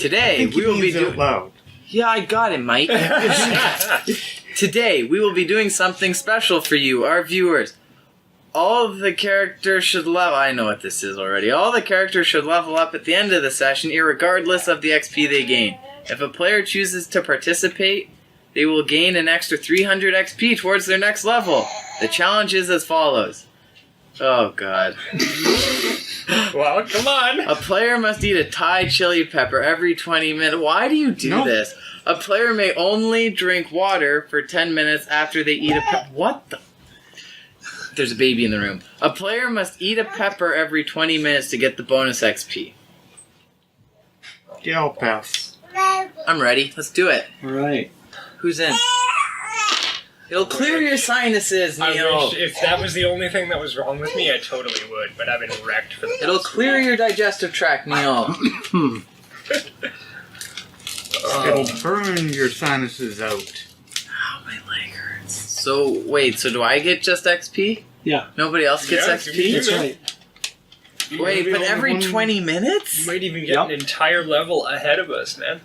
Today we will be doing. loud. Yeah, I got it, Mike. Today we will be doing something special for you, our viewers. All of the characters should level. I know what this is already. All the characters should level up at the end of the session, irregardless of the XP they gain. If a player chooses to participate, they will gain an extra 300 XP towards their next level. The challenge is as follows. Oh, God. Well, come on. A player must eat a Thai chili pepper every 20 minutes. Why do you do this? A player may only drink water for 10 minutes after they eat a pepper. What the? There's a baby in the room. A player must eat a pepper every 20 minutes to get the bonus XP. Yeah, I'll pass. I'm ready. Let's do it. All right. Who's in? It'll clear your sinuses, I Neil. wish if that was the only thing that was wrong with me, I totally would, but I've been wrecked for the It'll clear your digestive tract, Neil. It'll burn your sinuses out. Oh, my leg hurts. So, wait, so do I get just XP? Yeah, Nobody else gets Yeah, XP? that's right. Wait, but every 20 minutes? You might even get Yep. an entire level ahead of us, man.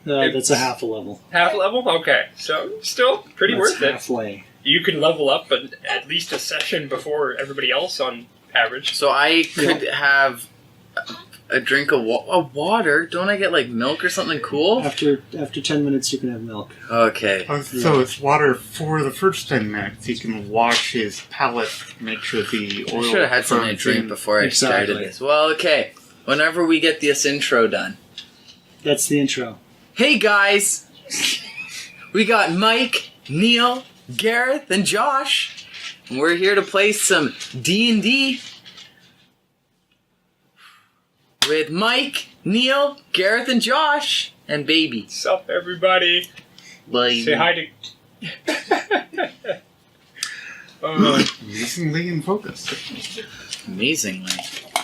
That's a half a level. Half level? Okay. So, still pretty That's worth it. halfway. You can level up at least a session before everybody else on average. So I could have a drink of water. Don't I get like milk or something cool? After 10 minutes, you can have milk. Okay. So it's water for the first 10 minutes. He can wash his palate, make sure the I oil. should have had something to burns drink in. before I started Exactly. this. Well, okay. Whenever we get this intro done. That's the intro. Hey guys! We got Mike, Neil, Gareth, and Josh. And we're here to play some D&D. With Mike, Neil, Gareth, and Josh. And Baby. What's up, everybody? Baby. Say hi to... Amazingly in focus. Amazingly.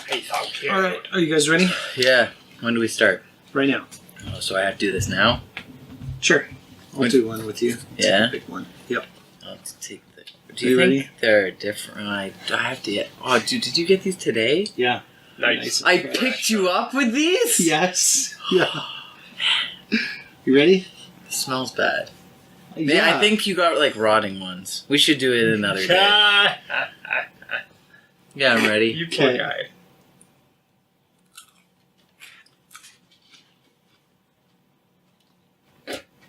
Hey, okay. All right. Are you guys ready? Yeah. When do we start? Right now. Oh, so I have to do this now? Sure. I'll do one with you. It's Yeah? a big one. Yep. Let's take the... Are Do you you ready? think they're different? I have to get... Oh, dude, did you get these today? Yeah. Nice. I picked you up with these? Yes. Yeah. You ready? It smells bad. Yeah, I think you got like rotting ones. We should do it another day. Yeah, I'm ready. You poor Okay. guy.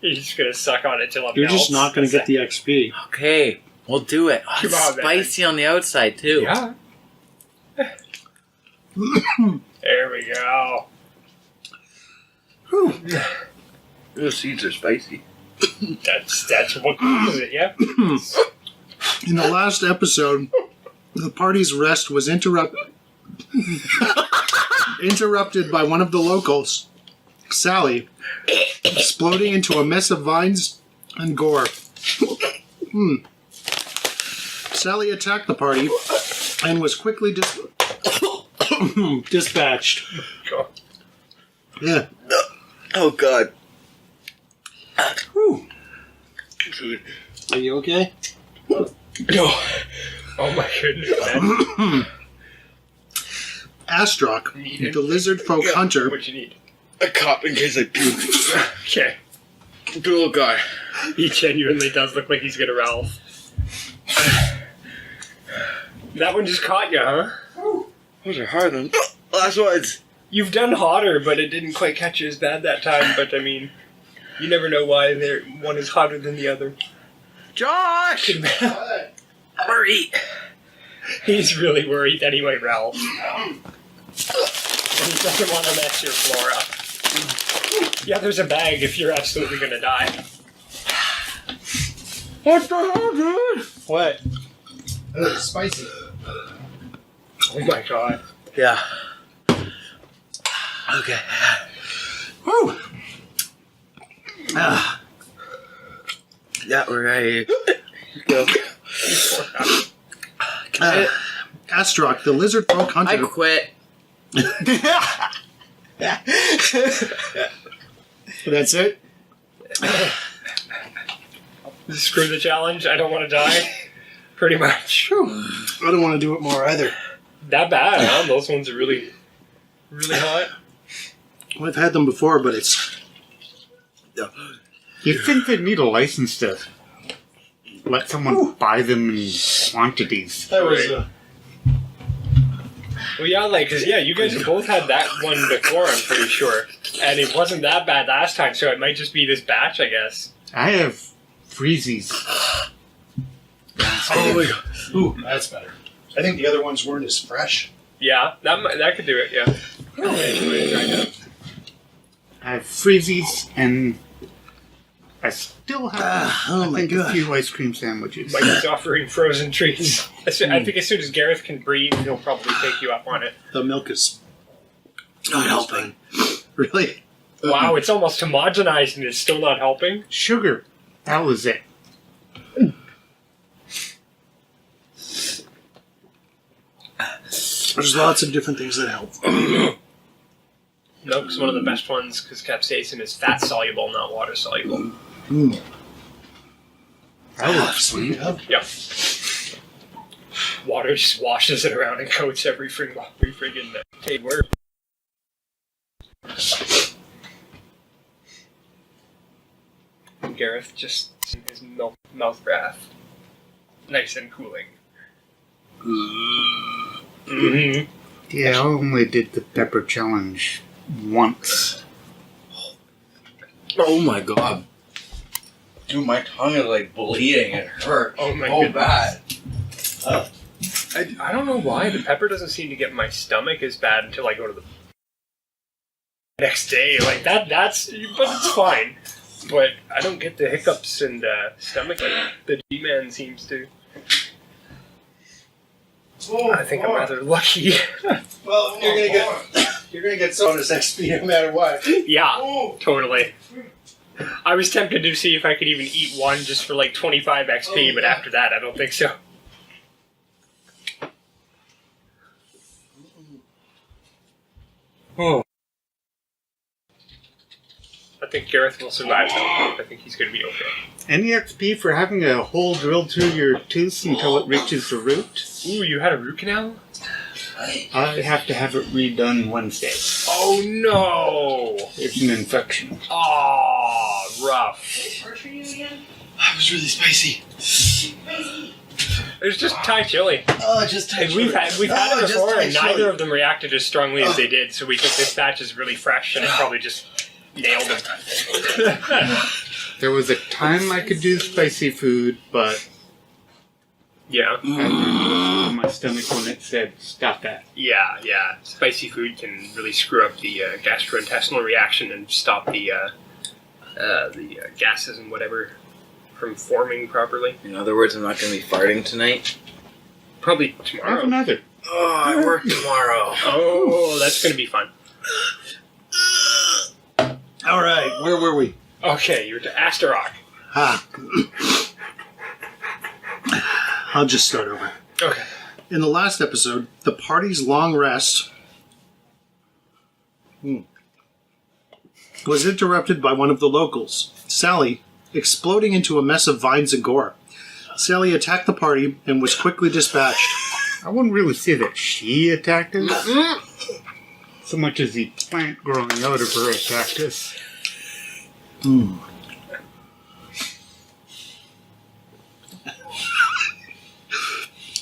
You're just gonna suck on it till it You're melts. just not going to get the XP. Okay, we'll do it. Oh, Come it's on, man. spicy on the outside too. Yeah. There we go. Those seeds are spicy. That's what causes it, yeah? In the last episode, the party's rest was interrupted by one of the locals, Sally, exploding into a mess of vines and gore. Sally attacked the party and was quickly dispatched. God. Yeah. Oh god. Whew. Are you okay? No. Oh my goodness, man. Astrok, the lizard folk hunter, What you need? A cup in case I puke. Okay. Oh god. He genuinely does look like he's gonna Ralph. That one just caught you, huh? Those are hard ones. Last ones. You've done hotter, but it didn't quite catch you as bad that time. But I mean, you never know why one is hotter than the other. Josh! Hurry! He's really worried anyway, Ralph. And he doesn't want to mess your floor up. Yeah, there's a bag if you're absolutely gonna die. What the hell, dude? What? it's spicy. Oh my god. Yeah. Okay. Whew. Yeah, we're ready. Go. Astrok, the lizard folk I hunter. quit. That's it? Screw the challenge. I don't want to die. Pretty much. I don't want to do it more either. That bad, huh? Those ones are really, really hot. Well, I've had them before, but it's... You think they'd need a license to let someone buy them in quantities? That was... Well, yeah, you guys have both had that one before, I'm pretty sure. And it wasn't that bad last time, so it might just be this batch, I guess. I have freezies. Oh my god. Ooh, that's better. I think the other ones weren't as fresh. Yeah, that could do it, yeah. I have freezies, and I still have oh my a god. few ice cream sandwiches. Mike's offering frozen treats. I think as soon as Gareth can breathe, he'll probably take you up on it. The milk is not helping. Really? Wow, it's almost homogenized and it's still not helping. Sugar. That was it. There's lots of different things that help. Milk's one of the best ones because capsaicin is fat soluble, not water soluble. That was sweet. Yeah. Water just washes it around and coats every friggin' word. Gareth just in his mouth breath. Nice and cooling. Mm-hmm. Yeah, I only did the pepper challenge once. Oh my god. Dude, my tongue is like bleeding. It hurts. Oh my so goodness. bad. I don't know why the pepper doesn't seem to get my stomach as bad until I go to the next day. Like that's but it's fine. But I don't get the hiccups and stomach like the G-Man seems to. I think I'm rather lucky. Well, you're gonna get bonus XP no matter what. Yeah, totally. I was tempted to see if I could even eat one just for like 25 XP, but after that, I don't think so. Oh. I think Gareth will survive though. I think he's going to be okay. Any XP for having a hole drilled through your tooth until it reaches the root? Ooh, you had a root canal? I have to have it redone Wednesday. Oh no! It's an infection. Aw, rough. That was really spicy. It was just Thai chili. Oh, just And we've had it before, and neither of them reacted as strongly as they did. So we think this batch is really fresh, and it probably just nailed them. There was a time I could do spicy food, but Yeah, I had my stomach when it said, stop that. yeah. Spicy food can really screw up the gastrointestinal reaction and stop the gases and whatever from forming properly. In other words, I'm not going to be farting tonight. Probably Have tomorrow. another. Oh, I work tomorrow. Oh, that's going to be fun. All right, where were we? Okay, you're to Astarock. I'll just start over. Okay. In the last episode, the party's long rest was interrupted by one of the locals, Sally, exploding into a mess of vines and gore. Sally attacked the party and was quickly dispatched. I wouldn't really say that she attacked us, so much as the plant growing out of her attacked us.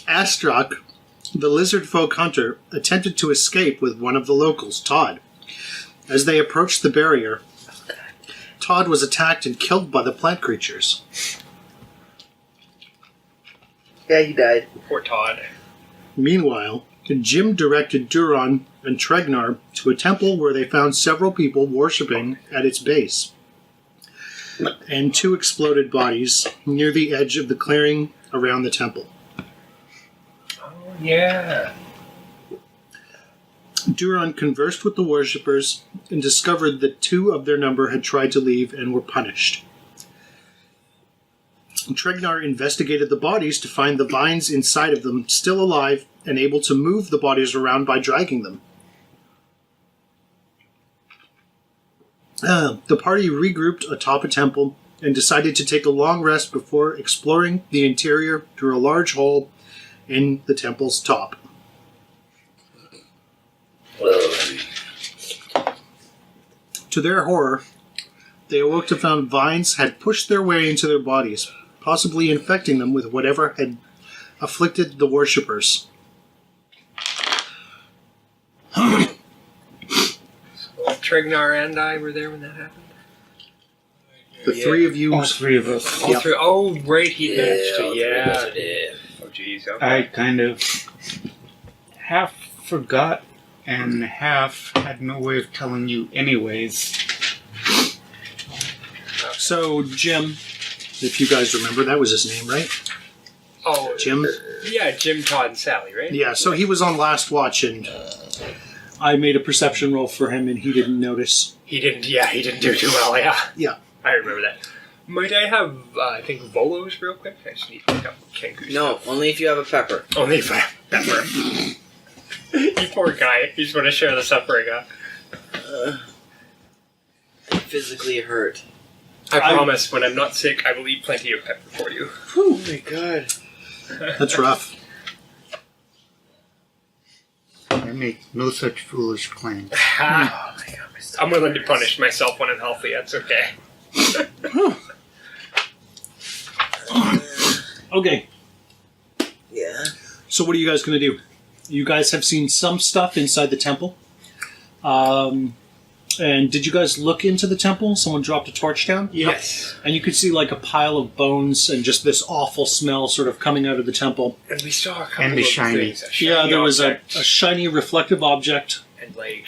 Astrac, the lizard folk hunter, attempted to escape with one of the locals, Todd. As they approached the barrier, Todd was attacked and killed by the plant creatures. Yeah, he died. Poor Todd. Meanwhile, Jim directed Duron and Tregnar to a temple where they found several people worshipping at its base, and 2 exploded bodies near the edge of the clearing around the temple. Oh, yeah. Duron conversed with the worshippers and discovered that 2 of their number had tried to leave and were punished. Tregnar investigated the bodies to find the vines inside of them still alive and able to move the bodies around by dragging them. The party regrouped atop a temple and decided to take a long rest before exploring the interior through a large hole in the temple's top. To their horror, they awoke to find vines had pushed their way into their bodies, possibly infecting them with whatever had afflicted the worshippers. Tregnar and I were there when that happened. The three of you... All three of us. All Yep. three. Oh, right, he managed to. all three Yeah. of us did. Oh, jeez. Okay. I kind of half forgot and half had no way of telling you anyways. So, Jim, if you guys remember, that was his name, right? Oh, Jim? yeah, Jim, Todd, and Sally, right? Yeah, so he was on Last Watch, and I made a perception roll for him, and he didn't notice. He didn't. Yeah, he didn't do too well. Yeah. Yeah. I remember that. Might I have, I think, Volos real quick? I just need to pick up Kenku. No, only if you have a pepper. Only if I have pepper. You poor guy. You just want to share the suffering, huh? I'm physically hurt. I promise, when I'm not sick, I will eat plenty of pepper for you. Oh my god. That's rough. I make no such foolish claim. Ha! Oh my god, my stomach I'm willing to hurts. punish myself when I'm healthy. That's okay. Okay, Yeah. so what are you guys going to do? You guys have seen some stuff inside the temple. And did you guys look into the temple? Someone dropped a torch down? Yes. And you could see like a pile of bones and just this awful smell sort of coming out of the temple. And we saw a couple And the of shiny. things. A shiny Yeah, there was a object, shiny reflective object. and like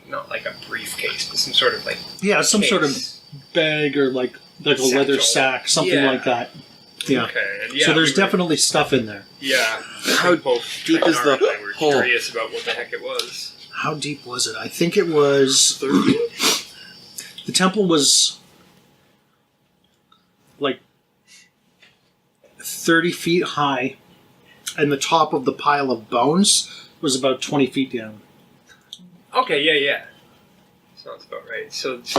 not like a briefcase, but some sort of like Yeah, some sort of case. bag or like a leather Satchel. sack, something Yeah. like that. Yeah. Okay. And yeah, So there's we were- definitely stuff in there. Yeah. How Both deep is Tregnar the and I were hole? curious about what the heck it was. How deep was it? I think it was... The temple was like 30 feet high, and the top of the pile of bones was about 20 feet down. Okay. Yeah. Sounds about right. So it's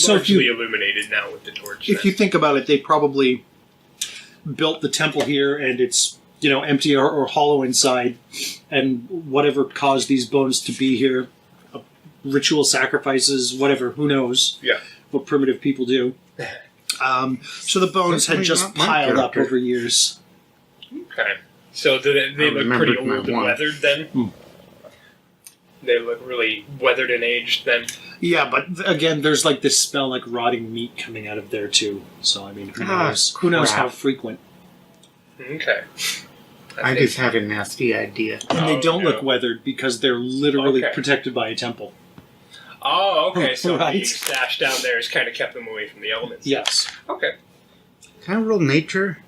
So if you- largely illuminated now with the torch. If you think about it, they probably built the temple here, and it's empty or hollow inside, and whatever caused these bones to be here, ritual sacrifices, whatever, who knows? Yeah. What primitive people do. So the bones had Definitely just not my piled up character. over years. Okay. So do they I look pretty remembered my old and one. weathered then? They look really weathered and aged then. Yeah, but again, there's like this smell like rotting meat coming out of there too. So I mean, who Ah, knows? Who knows how crap. frequent? Okay. I just had a nasty idea. And they Oh, don't no. look weathered because they're literally Okay. protected by a temple. Oh, okay. So Right. the stash down there has kind of kept them away from the elements. Yes. Okay. Can I roll nature?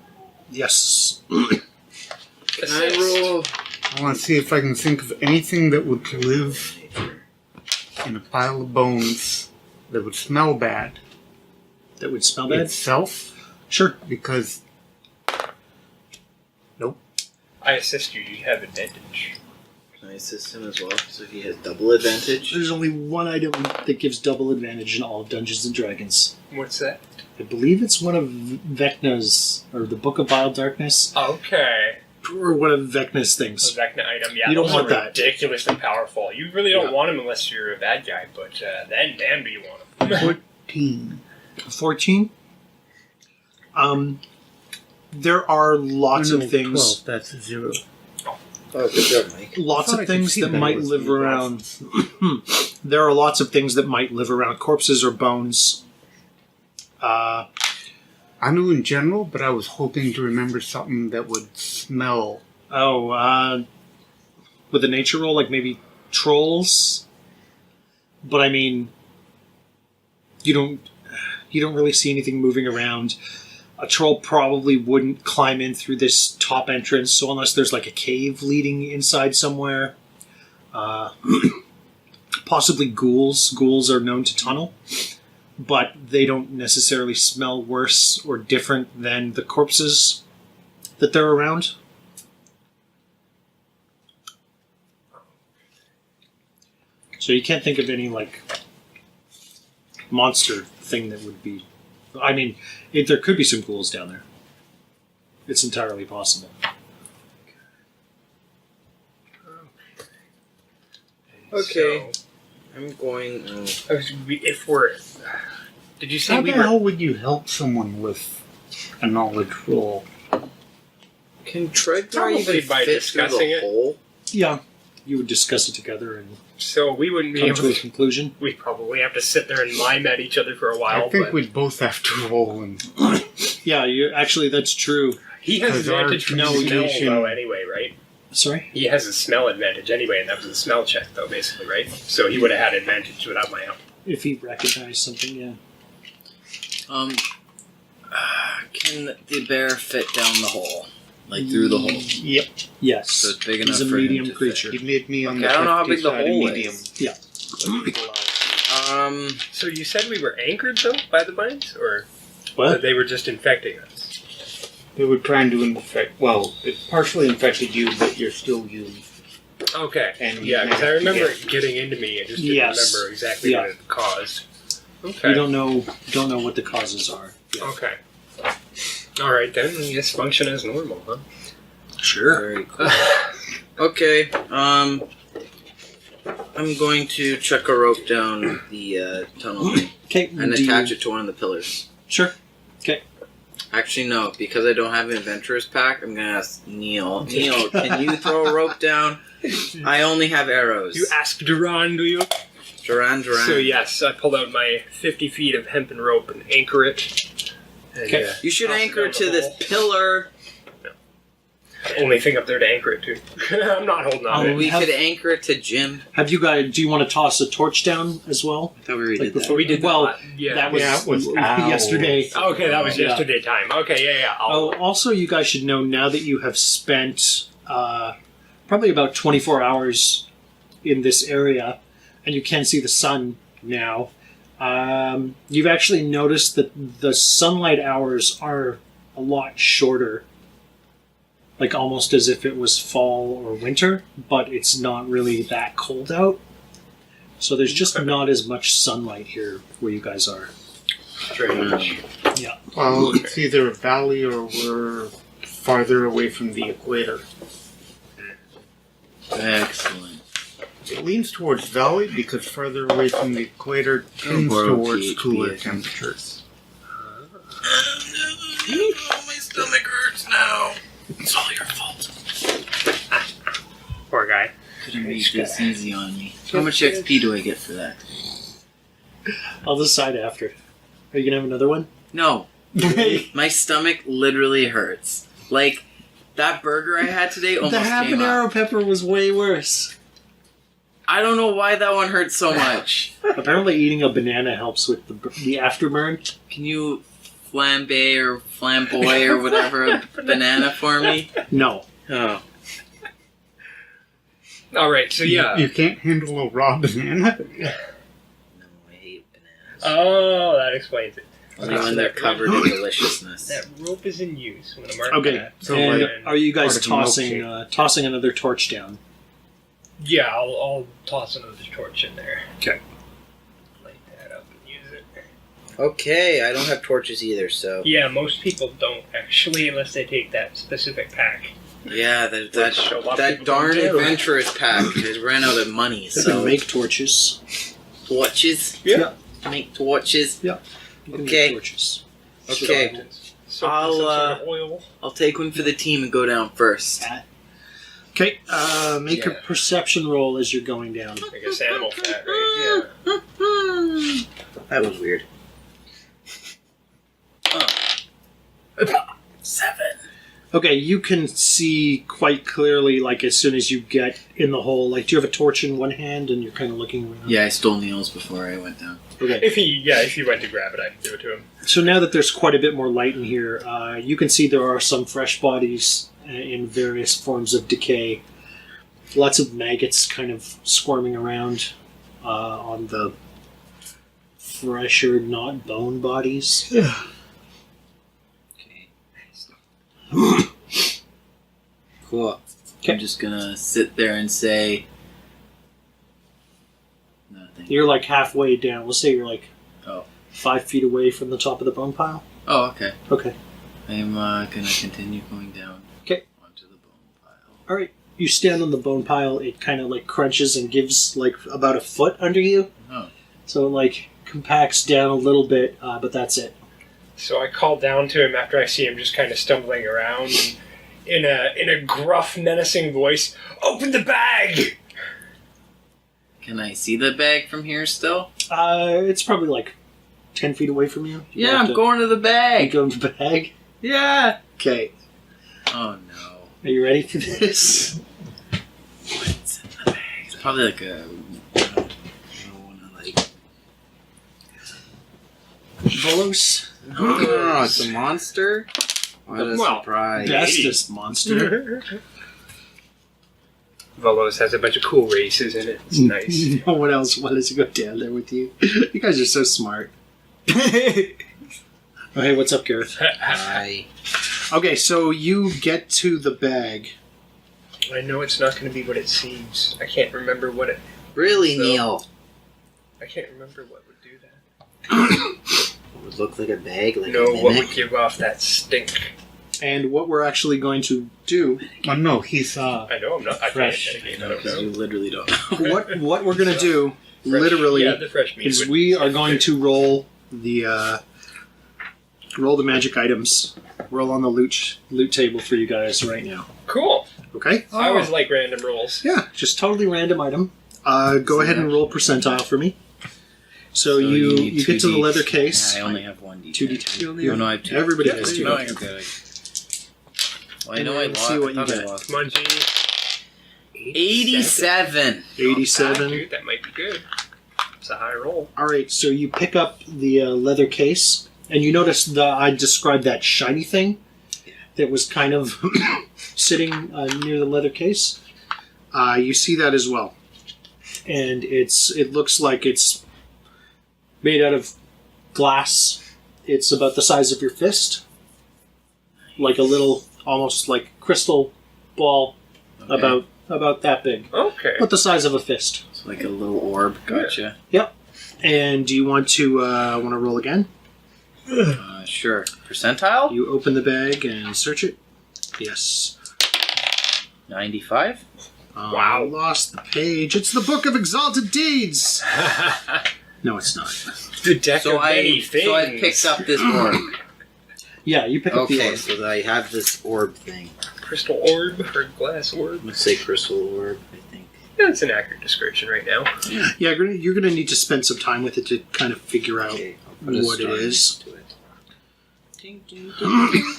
Yes. Can I roll? I want to see if I can think of anything that would live in a pile of bones that would smell bad That would smell bad. itself, Sure. because I assist you. You have advantage. Can I assist him as well? So he has double advantage. There's only one item that gives double advantage in all of Dungeons and Dragons. What's that? I believe it's one of Vecna's, or the Book of Vile Darkness, Okay. or one of Vecna's The things. Vecna item. Yeah, You don't those want are that. ridiculously powerful. You really don't Yeah. want them unless you're a bad guy. But then, damn, do you want them? 14. 14? There are lots Oh, no, of things. 12, that's a 0. Oh, good job, Mike. Lots I thought I of could things see that that might with live your around. glasses. There are lots of things that might live around corpses or bones. I knew in general, but I was hoping to remember something that would smell. With a nature roll, like maybe trolls. But I mean, you don't really see anything moving around. A troll probably wouldn't climb in through this top entrance, so unless there's like a cave leading inside somewhere. Possibly ghouls. Ghouls are known to tunnel, but they don't necessarily smell worse or different than the corpses that they're around. So you can't think of any like monster thing that would be. I mean, there could be some ghouls down there. It's entirely possible. Okay. So, I'm going. If we're... Did you say How we the were... hell would you help someone with a knowledge roll? Can Tregnar Probably even by fit through discussing the it. hole? Yeah. You would discuss it together and So we wouldn't be come able to a to... conclusion. We'd probably have to sit there and mime at each other for a while. I think but we'd both have to roll and Yeah, actually that's true. he has because our advantage from smell, communication- though, anyway, right? Sorry? He has a smell advantage anyway, and that was a smell check, though, basically, right? So he would have had advantage without my help. If he recognized something, yeah. Can the bear fit down the hole? Like through the hole? Yep. Yes. So it's big enough He's a for him medium to creature. He made me on Okay, the I don't know how 50 big the side of hole medium. is. So you said we were anchored, though, by the mines? Or that What? they were just infecting us? They were trying to infect. Well, it partially infected you, but you're still you. Okay. And Yeah, because I managed to remember get- it getting into me. I just didn't Yes. remember exactly Yeah. what it caused. Okay. We don't know what the causes are. Yeah. Okay. All right, then. We just function as normal, huh? Sure. Very cool. Okay, I'm going to chuck a rope down the tunnel thing Okay. and attach it to one of the pillars. Sure. Actually, no, because I don't have an adventurer's pack, I'm gonna ask Neil. Neil, can you throw a rope down? I only have arrows. You ask Duran, do you? Duran. So yes, I pulled out my 50 feet of hempen rope and anchor it. And, Okay. You should toss it anchor down to the this hole. pillar. Only thing up there to anchor it to. I'm not holding on to it. We have- could anchor it to Jim. Have you guys? Do you want to toss a torch down as well? I thought we already Like did before that. We did Well, that. Yeah. That was, Yeah, it was owl. yesterday. Okay, that was Yeah. yesterday time. Okay, yeah. Oh, also, you guys should know now that you have spent probably about 24 hours in this area, and you can see the sun now. You've actually noticed that the sunlight hours are a lot shorter, like almost as if it was fall or winter, but it's not really that cold out. So there's just not as much sunlight here where you guys are. Strange. Well, it's either a valley or we're farther away from the equator. Excellent. It leans towards valley because farther away from the equator tends borrow towards THP, cooler I think. temperatures. Oh, my stomach hurts now. It's all your fault. Poor guy. Couldn't make this easy on me. How much XP do I get for that? I'll decide after. Are you gonna have another one? No. My stomach literally hurts. Like, that burger I had today almost The came habanero out. pepper was way worse. I don't know why that one hurts so much. Apparently, eating a banana helps with the afterburn. Can you flambe or flamboy or whatever a banana for me? No. Oh. All right, so yeah. You can't handle a raw banana? No, I hate bananas. Oh, that explains it. Only when they're covered in deliciousness. That rope is in use. I'm gonna mark Okay. that. So, And like, are you guys part of a tossing milkshake. tossing another torch down? Yeah, I'll toss another torch in there. Okay. Light that up and use it. Okay, I don't have torches either, so... Yeah, most people don't actually, unless they take that specific pack. Yeah, Which a lot of that people darn don't do. adventurous pack has ran out of money, You can so... make torches. Torches? Yeah. Make torches? You can Okay. make torches. Okay, So I'll, some sort of oil. I'll take one for the team and go down first. Okay. Make a Yeah. perception roll as you're going down. I guess animal fat, right? Yeah. That was weird. 7. Okay, you can see quite clearly, like as soon as you get in the hole. Like, do you have a torch in one hand and you're kind of looking around? Yeah, I stole Neil's before I went down. Okay. If he went to grab it, I'd give it to him. So now that there's quite a bit more light in here, you can see there are some fresh bodies in various forms of decay. Lots of maggots kind of squirming around on the fresher, not bone bodies. Okay. Cool. Okay. I'm just gonna sit there and say... Nothing. You're like halfway down. Let's say you're like Oh. 5 feet away from the top of the bone pile. Oh, okay. Okay. I'm gonna continue going down. Okay. Onto the bone pile. All right. you stand on the bone pile, it kind of like crunches and gives like about a foot under you. Oh. So it like compacts down a little bit, but that's it. So I call down to him after I see him just kind of stumbling around, and in a gruff, menacing voice, "Open the bag!" Can I see the bag from here still? It's probably like 10 feet away from you. Yeah, I'm going to the You bag. go to the bag. Yeah. Okay. Oh no. Are you ready for this? What's in the bag? It's probably like a. I don't wanna like. Volos, Oh, it's a monster. What a Well, surprise! bestest monster. Volos has a bunch of cool races in it. It's nice. No one else wanted to go down there with you. You guys are so smart. Oh, hey, what's up, Gareth? Hi. Okay, so you get to the bag. I know it's not going to be what it seems. I can't remember what it. Really, So- Neil? I can't remember what would do that. It would look like a bag, like No, a what mimic. would give off that stink? And what we're actually going to do, Oh no, he's I know I'm not. I Fresh. can't. I I know, don't 'cause you know. literally don't know. what we're going to do, Fresh- literally, yeah, the fresh meat is would- we are going to roll the magic items. Roll on the loot table for you guys right now. Cool. Okay? I always like random rolls. Yeah, just totally random item. Go ahead and roll percentile for me. So you need get to the 2D. leather case. I only have one D10. 2d10. Oh, no, I have two. Everybody Yeah, has you two. No, I have two. Well, I know I And lost. see what I you thought I get. lost. Come on, G. 87. 87. Dude, that might be good. It's a high roll. All right, so you pick up the leather case, and you notice I described that shiny thing that was kind of sitting near the leather case. You see that as well, and it looks like it's made out of glass. It's about the size of your fist, like a little, almost like crystal ball, Okay. about that big, Okay. about the size of a fist. It's like a little orb. Gotcha. And do you want to roll again? Sure. Percentile? You open the bag and search it. Yes. 95? Wow. I lost the page. It's the Book of Exalted Deeds. No, it's not. The deck So of many things. I picked up this orb. Yeah, you pick up the Okay, orb. so I have this orb thing. Crystal orb or glass orb. Let's say crystal orb, I think. That's an accurate description right now. Yeah, you're gonna need to spend some time with it to kind of figure out. Okay, I'll put a What it star is. next to it. Ding, ding, ding.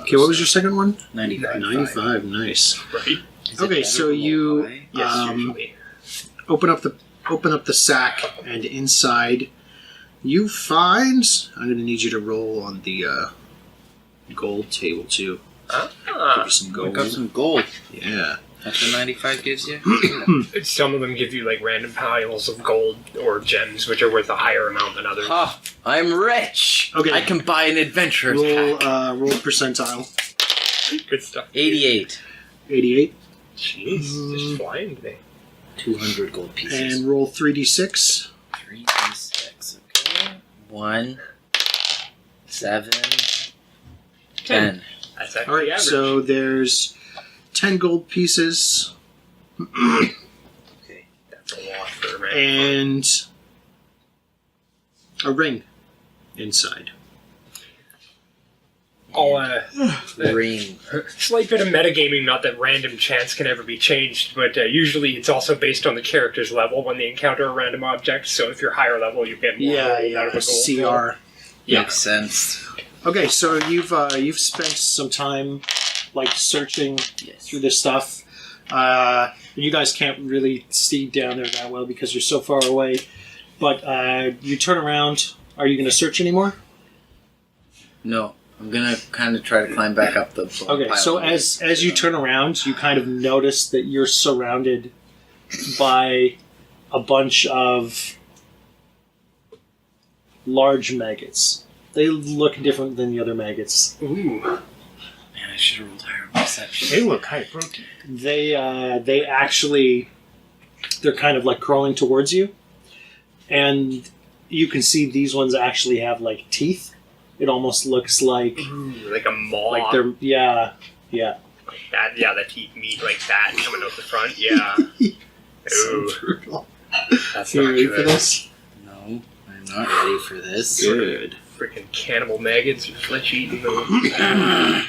Okay, what was your second one? 95. 95. Nice. Right? Is it Okay, better so to you roll high? Yes, Um, usually. open up the sack, and inside you find. I'm gonna need you to roll on the gold table too. Give Ah. you some I gold. got some gold. Yeah. That's what 95 gives you? Some of them give you like random piles of gold or gems, which are worth a higher amount than others. Ha! I'm rich! Okay. I can buy an adventurer's Roll pack. roll percentile. Good stuff. 88. 88. Jeez, just flying today. 200 gold pieces. And roll 3d6. 3d6. Okay. 1, 7, 10. That's actually All right, average. so there's 10 gold pieces Okay. That's a lot for a random. and a ring inside. I'll, Ring. slight bit of metagaming, not that random chance can ever be changed, but usually it's also based on the character's level when they encounter a random object, so if you're higher level, you get more gold out of a gold roll. CR. Yeah. Makes sense. Okay, so you've spent some time like searching Yes. through this stuff. You guys can't really see down there that well because you're so far away. But you turn around. Are you going to search anymore? No. I'm gonna kind of try to climb back up the bone Okay, pile. so as you turn around, you kind of notice that you're surrounded by a bunch of large maggots. They look different than the other maggots. Ooh. Man, I should have rolled higher perception. They look high protein. They actually, they're kind of like crawling towards you, and you can see these ones actually have like teeth. It almost looks like Ooh, like a maw. they're yeah. The teeth meet like that coming out the front. Yeah. So Ooh, brutal. that's You not ready for good. this? No, I'm not ready for this. Good. Freaking cannibal maggots or flesh eating them.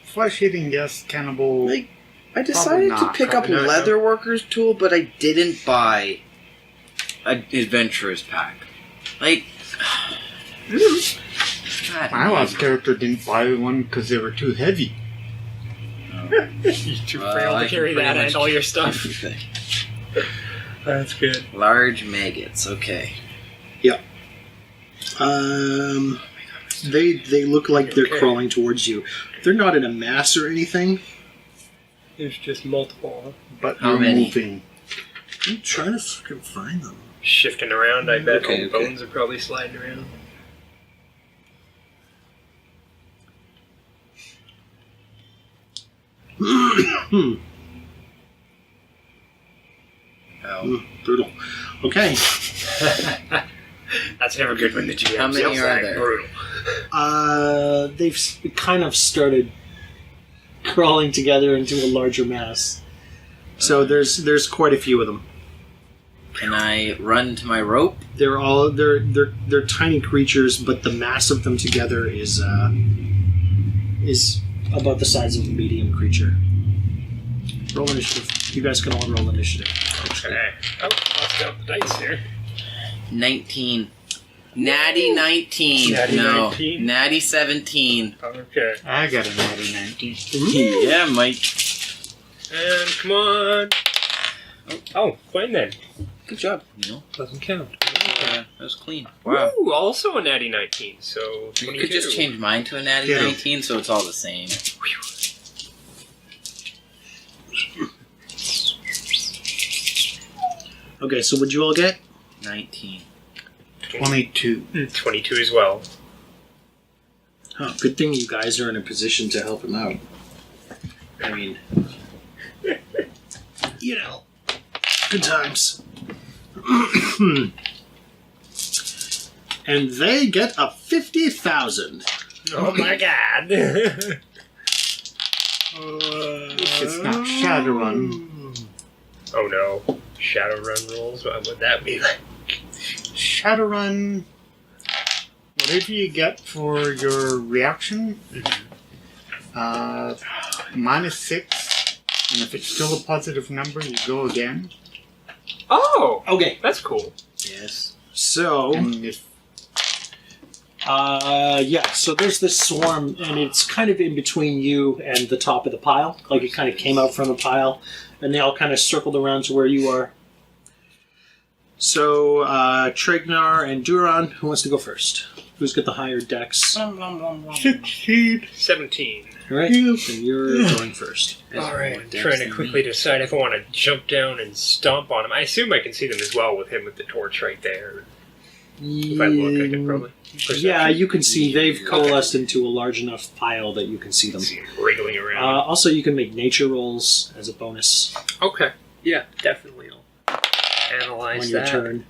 Flesh eating, yes. Cannibal. Like, I decided to not. pick up a Probably not, leather worker's tool, but I didn't buy an adventurer's pack. Like, God, My last character didn't buy one because they were too heavy. You're too frail I to can carry pretty that much and all your stuff. everything. That's good. Large maggots. Okay. They look like they're Okay. crawling towards you. They're not in a mass or anything. There's just multiple But How you're many? moving. I'm trying to fucking find them. shifting around. I bet Okay, all the okay. bones are probably sliding around. Oh. Brutal. Okay. That's never good when the GM How many are there? Brutal. They've kind of started crawling together into a larger mass. So there's quite a few of them. Can I run to my rope? They're tiny creatures, but the mass of them together is about the size of a medium creature. Roll initiative. You guys can all roll initiative. Okay. Oh, lost out the dice here. 19. Natty 19. Natty no. 19? Natty 17. Okay. I got a natty 19. Yeah, Mike. And come on. Oh, fine then. Good job, Neil. Doesn't count. That was clean. Wow. Ooh, also a natty 19. So You 22. could just change mine to a natty Yeah. 19, so it's all the same. Okay, so what'd you all get? 19. 22. 22 as well. Oh, good thing you guys are in a position to help him out. I mean, you know, good times. And they get a 50,000. Oh my god. It's not Shadowrun. Oh no. Shadowrun rolls? What would that be like? Shadowrun, whatever you get for your reaction, -6, and if it's still a positive number, you go again. Oh! Okay, That's cool. Yes. so And if so there's this swarm, and it's kind of in between you and the top of the pile. Like it kind of came out from the pile, and they all kind of circled around to where you are. So, Tregnar and Duran, who wants to go first? Who's got the higher dex? 16, 17. All right, then you're going first. Alright, trying to quickly decide if I want to jump down and stomp on him. I assume I can see them as well with him with the torch right there. If I look, I can probably. Yeah, you can see they've coalesced into a large enough pile that you can see them. See him wriggling around. Also, you can make nature rolls as a bonus Okay. Yeah, definitely. I'll analyze on your that. turn.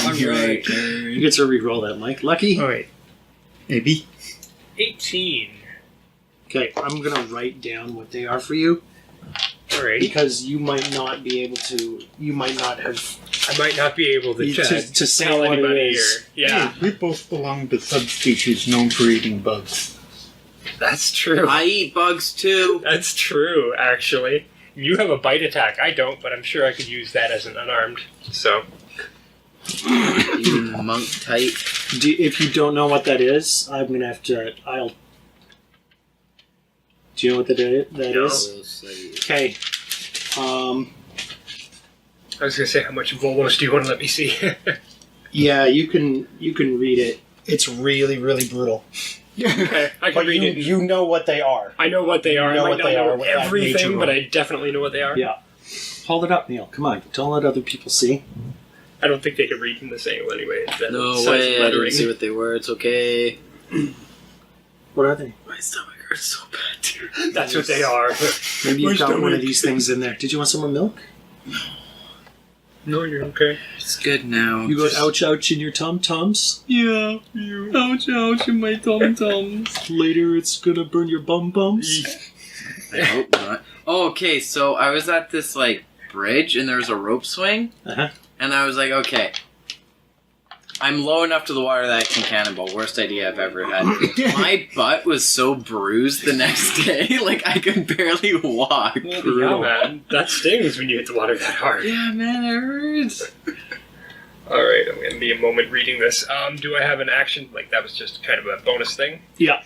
On your Alright. turn. You get to re-roll that, Mike. Lucky? Alright. maybe. 18. Okay, I'm going to write down what they are for you, Alright. because you might not be able to, you might not have, I might not be able to, to say tell what it anybody is. here. Yeah, Hey, we both belong to subspecies known for eating bugs. that's true. I eat bugs too. That's true, actually. You have a bite attack. I don't, but I'm sure I could use that as an unarmed. So, You monk type. If you don't know what that is, I'm going to have to, do you know what that is? No. Okay. I was gonna say, how much Volos do you want to let me see? Yeah, you can read it. It's really, really brutal. Okay, I can But read it. you know what they are. I know what they are. know I might what not they know are with that nature everything, but roll. I definitely know what they are. Yeah. Hold it up, Neil. Come on. Don't let other people see. I don't think they can read from this angle anyway. That No size way, I lettering. didn't see what they were. It's okay. What are they? My stomach hurts so bad, dude. That's what they are. Maybe you've My got one of stomach. these things in there. Did you want some more milk? No, you're okay. It's good now. You got ouch ouch in your tum-tums? Yeah. Ouch, ouch in my tum-tums. Later it's gonna burn your bum-bums? I hope not. Oh, okay, so I was at this, like, bridge, and there was a rope swing, Uh-huh. and I was like, okay, I'm low enough to the water that I can cannonball. Worst idea I've ever had. My butt was so bruised the next day, like, I could barely walk. Yeah, man. That stings when you hit the water that hard. Yeah, man, it hurts. Alright, I'm going to be a moment reading this. Do I have an action? Like, that was just kind of a bonus thing? Yeah.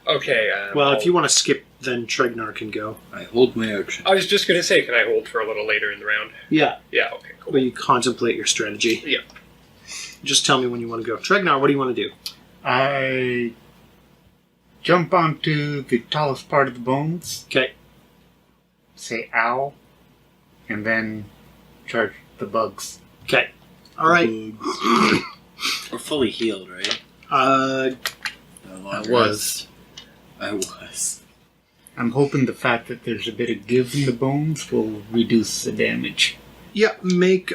Okay. Well, if you want to skip, then Tregnar can go. I hold my action. I was just going to say, can I hold for a little later in the round? Yeah. Yeah, okay, cool. But you contemplate your strategy. Yeah. Just tell me when you want to go. Tregnar, what do you want to do? I jump onto the tallest part of the bones, Okay. say ow, and then charge the bugs. Okay. All right. We're fully healed, right? Uh, No I longer was. I was. I'm hoping the fact that there's a bit of give in the bones will reduce the damage. yeah. Make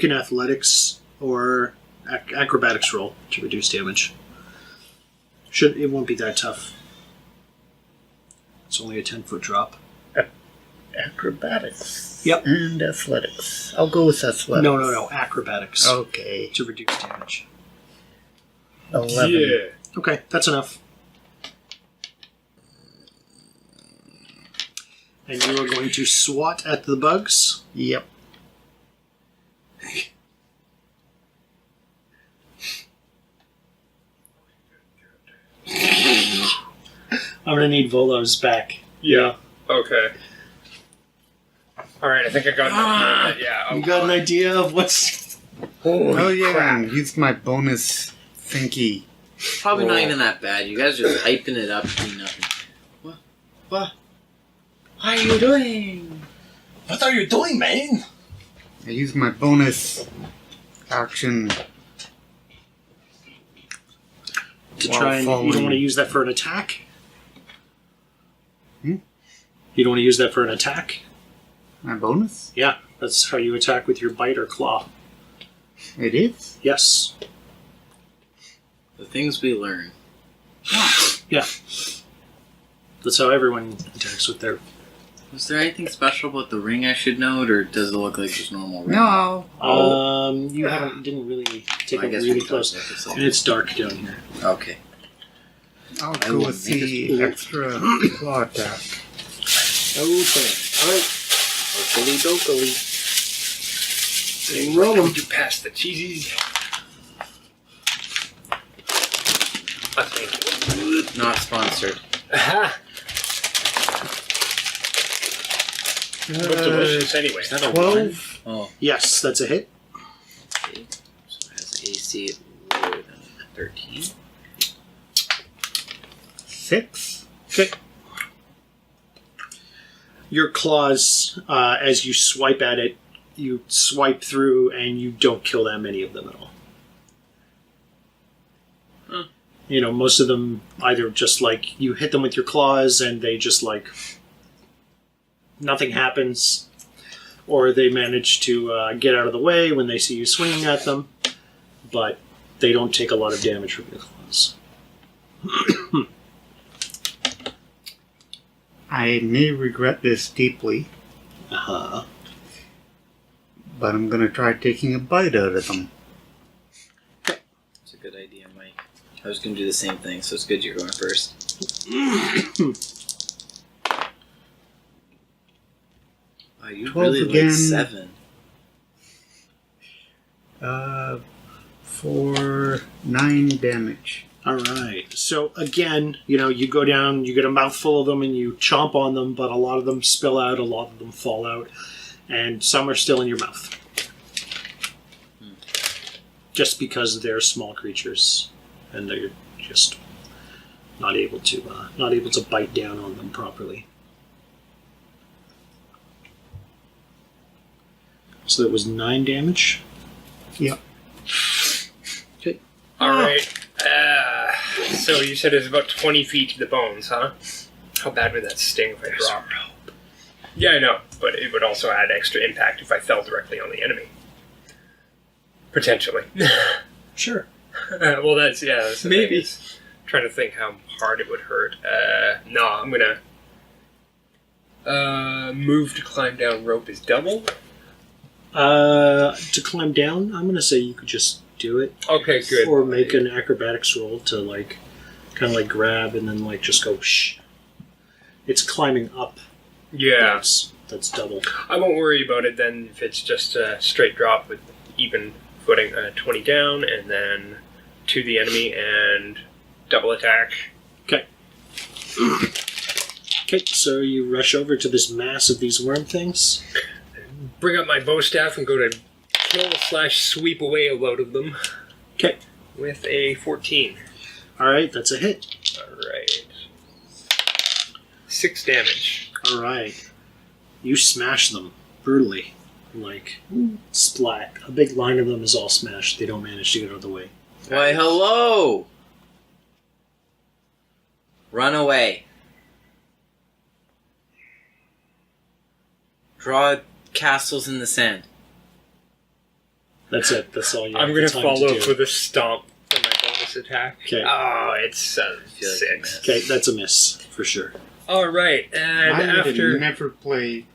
an athletics or acrobatics roll to reduce damage. It won't be that tough. It's only a 10-foot drop. Acrobatics. Yep. And athletics. I'll go with athletics. No. Acrobatics Okay. to reduce damage. 11. Yeah. Okay, that's enough. And you are going to swat at the bugs. Yep. I'm going to need Volo's back. Yeah. Okay. Alright, I think I got enough. Yeah. You got an idea of what's... Oh yeah, and use my bonus thingy. Probably not Roll. even that bad. You guys are just hyping it up to nothing. What? What are you doing? What are you doing, man? I use my bonus action To while try and... You following- don't want to use that for an attack? Hmm? You don't want to use that for an attack? my bonus. Yeah, that's how you attack with your bite or claw. It is. Yes. The things we learn. Yeah. That's how everyone attacks with their... Was there anything special about the ring I should note, or does it look like just normal ring? No. You didn't really take I a guess really we close... don't have to And say. it's dark down here. Okay. I'll I go will with make the extra claw attack. Okay. Alright. Okily dokily. Roll them. Would you pass the cheesies? I think. Not sponsored. Aha! But delicious anyway. Is that a 12. 1? Oh, Yes, that's a hit. okay. So it has AC lower than 13. 6. Okay. Your claws, as you swipe at it, you swipe through and you don't kill that many of them at all. Huh. You know, most of them either just like you hit them with your claws and they just like nothing happens, or they manage to get out of the way when they see you swinging at them, but they don't take a lot of damage from your claws. I may regret this deeply, Uh-huh. but I'm gonna try taking a bite out of them. It's a good idea, Mike. I was going to do the same thing, so it's good you're going first. Wow, you 12 really again. like 7. For 9 damage. All right. So again, you know, you go down, you get a mouthful of them, and you chomp on them, but a lot of them spill out, a lot of them fall out, and some are still in your mouth. Just because they're small creatures, and they're just not able to bite down on them properly. So that was 9 damage. Yep. Okay. Alright. So you said it's about 20 feet to the bones, huh? How bad would that sting if I drop? Yeah, I know, but it would also add extra impact if I fell directly on the enemy. Potentially. Sure. Well, that's the Maybe. thing is, trying to think how hard it would hurt. No, I'm gonna move to climb down rope is double. To climb down, I'm gonna say you could just do it, Okay, good. or make an acrobatics roll to like, kind of like grab and then like just go shh. It's climbing up. Yeah, That's double. I won't worry about it then if it's just a straight drop with even footing, 20 down, and then to the enemy and double attack. Okay. Okay, so you rush over to this mass of these worm things. Bring up my bow staff and go to kill/sweep away a load of them. Okay. With a 14. Alright, that's a hit. Alright. 6 damage. Alright. You smash them brutally. Like, splat. A big line of them is all smashed. They don't manage to get out of the way. Why, hello! Run away. Draw castles in the sand. That's it. That's all you have I'm going to time follow to up do. with a stomp for my bonus attack. Okay. Oh, it's feel like 6. Okay, that's a miss, for sure. Alright, and I would after... never play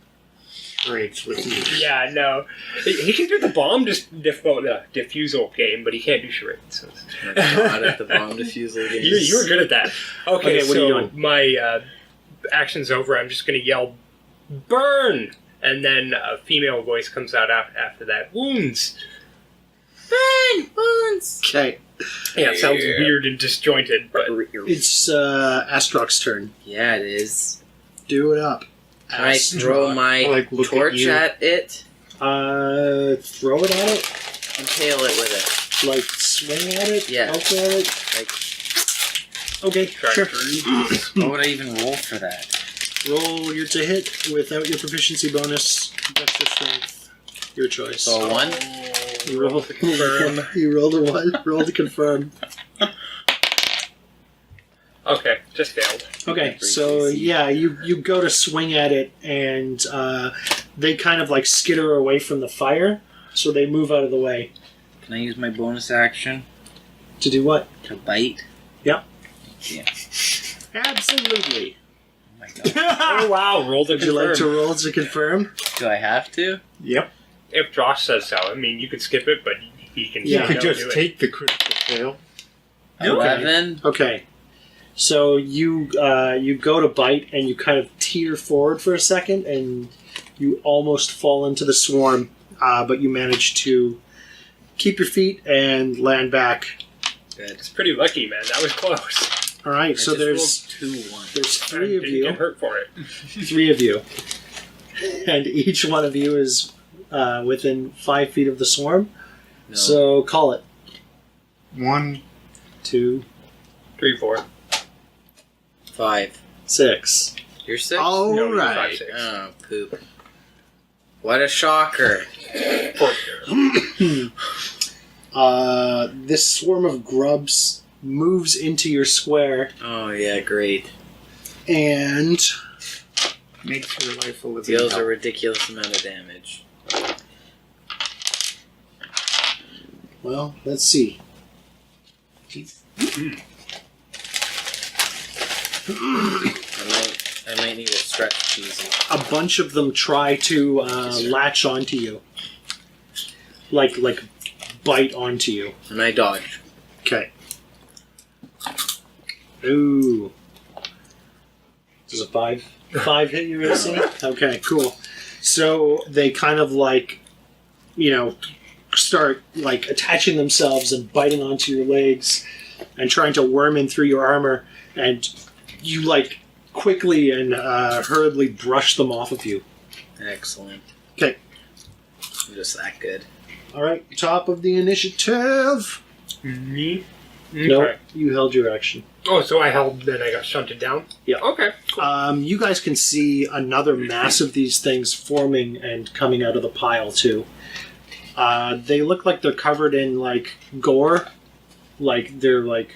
charades with you. Yeah, no. He can do the bomb diffusal game, but he can't do charades. So Not at the bomb diffusal game. you were good at that. Okay, Okay, what are you doing? My action's over. I'm just going to yell, burn! And then a female voice comes out after that. Wounds! Burn! Wounds! Okay. Yeah, it sounds Yeah. weird and disjointed, but It's Astrok's turn. Yeah, it is. Do it up. Can I throw my Like, look at torch you. at it? Throw it at it? Impale it with Like, swing at it? Yeah. Poke at it? it. Like, Okay, try sure. what would I even roll for that? Roll your to hit without your proficiency bonus. That's your strength. Your choice. So 1? You roll to confirm. You rolled a 1. Roll to confirm. Okay, just failed. Okay, Pretty so easy. yeah, you go to swing at it, and they kind of like skitter away from the fire, so they move out of the way. Can I use my bonus action To do what? to bite? Yep. Yeah. Absolutely. Oh my god. Oh wow, roll to Would you confirm. like to roll to confirm? Do I have to? Yep. If Josh says so. I mean, you could skip it, but he can Yeah. You could no, just do it. take the critical fail. 11? Okay. So you go to bite, and you kind of teeter forward for a second, and you almost fall into the swarm, but you manage to keep your feet and land back. Good. It's pretty lucky, man. That was close. All right, I so just there's rolled 2-1. there's I three of didn't you. get hurt for it. 3 of you, and each one of you is within 5 feet of the swarm. No. So call it 1, 2, 3, 4. 5. 6. You're 6? All No, you're right. 5, 6. Oh, poop. What a shocker. This swarm of grubs moves into your square Oh, yeah, great. and makes your life a living Deals hell. a ridiculous amount of damage. well, let's see. I might need a stretch cheesy. A bunch of them try to latch onto you, like bite onto you. And I dodge. Okay. Ooh. Does a 5 hit your AC? Okay, cool. So they kind of like, start like attaching themselves and biting onto your legs and trying to worm in through your armor, and you like quickly and hurriedly brush them off of you. Excellent. Okay. I'm just that good. All right, top of the initiative. Me? No, Okay. you held your action. Oh, so I held, then I got shunted down? Yeah. Okay, cool. You guys can see another mass of these things forming and coming out of the pile too. They look like they're covered in like gore, like they're like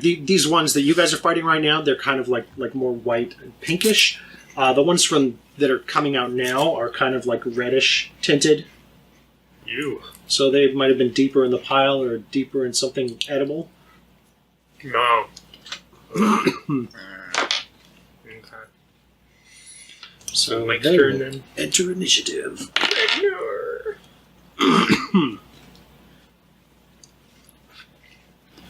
these ones that you guys are fighting right now. They're kind of like more white and pinkish. The ones from that are coming out now are kind of like reddish tinted. You. So they might have been deeper in the pile or deeper in something edible. No. Okay. So Mike's they turn will then. enter initiative.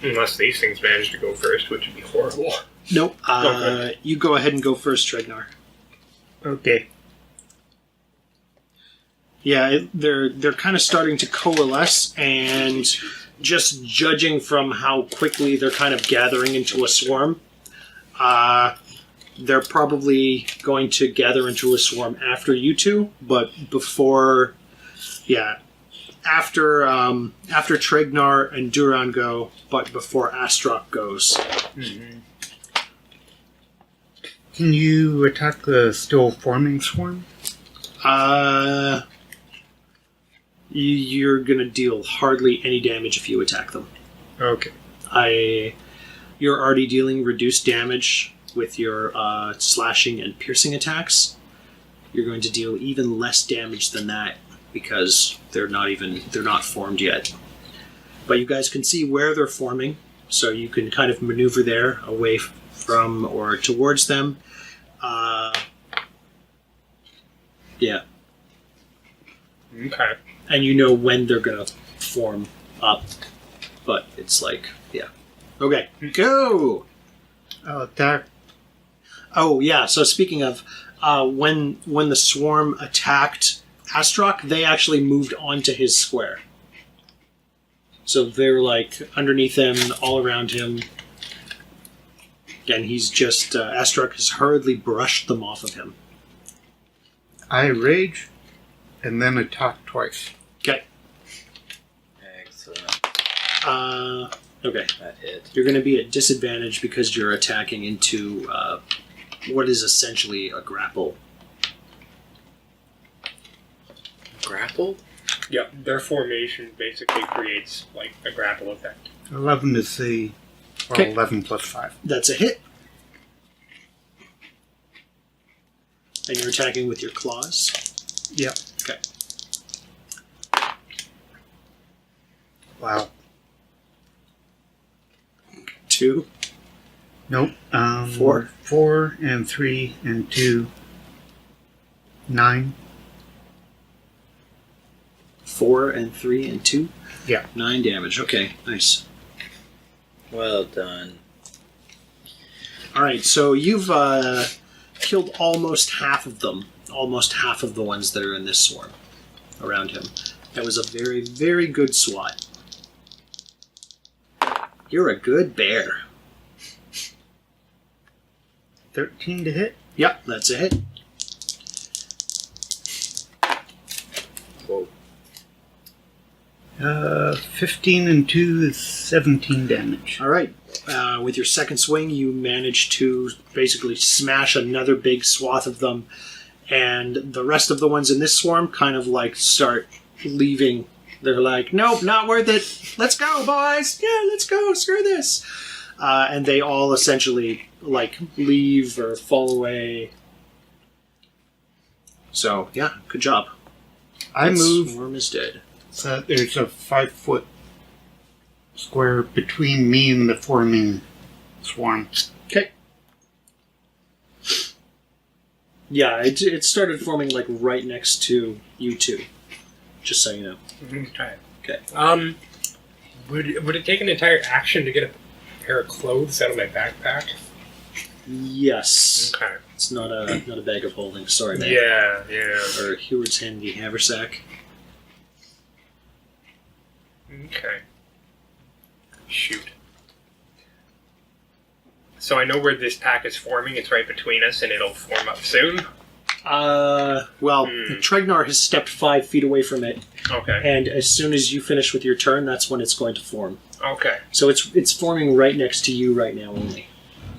Unless these things manage to go first, which would be horrible. Nope. Okay. You go ahead and go first, Tregnar. Okay. Yeah, they're kind of starting to coalesce, and just judging from how quickly they're kind of gathering into a swarm, they're probably going to gather into a swarm after you two, but before, after Tregnar and Duran go, but before Astrok goes. Can you attack the still forming swarm? You're gonna deal hardly any damage if you attack them. Okay. You're already dealing reduced damage with your slashing and piercing attacks. You're going to deal even less damage than that because they're not formed yet. But you guys can see where they're forming, so you can kind of maneuver there away from or towards them. Yeah. Okay. And you know when they're gonna form up. But it's like, yeah. Okay, go! I'll attack. Oh, yeah, so speaking of, when the swarm attacked Astrok, they actually moved onto his square. So they're, like, underneath him, all around him. And he's just, Astrok has hurriedly brushed them off of him. I rage, and then attack twice. Okay. Excellent. Okay. That hit. You're going to be at disadvantage because you're attacking into what is essentially a grapple. Grapple? Yep, their formation basically creates like a grapple effect. 11 to see. Or Okay. 11 plus 5. That's a hit. And you're attacking with your claws. Yep. Okay. Wow. 2. Nope. 4. 4 and 3 and 2. 9. 4 and 3 and 2. Yeah. 9 damage. Okay, nice. Well done. All right, so you've killed almost half of them. Almost half of the ones that are in this swarm around him. That was a very, very good SWAT. You're a good bear. 13 to hit. Yep, that's a hit. Whoa. 15 and 2 is 17 damage. All right. With your second swing, you manage to basically smash another big swath of them, and the rest of the ones in this swarm kind of like start leaving. They're like, nope, not worth it. Let's go, boys. Yeah, let's go. Screw this. And they all essentially like leave or fall away. So, yeah, good job. I That move Swarm is dead. so there's a 5-foot square between me and the forming swarm. Okay. Yeah, it started forming like right next to you two. Just so you know. Okay. Okay. Would it take an entire action to get a pair of clothes out of my backpack? Yes. Okay. It's not a bag of holding. Sorry, man. Yeah. Or Heward's handy haversack. Okay. Shoot. So I know where this pack is forming. It's right between us, and it'll form up soon. Well, Tregnar has stepped 5 feet away from it, Okay. and as soon as you finish with your turn, that's when it's going to form. Okay. So it's forming right next to you right now only.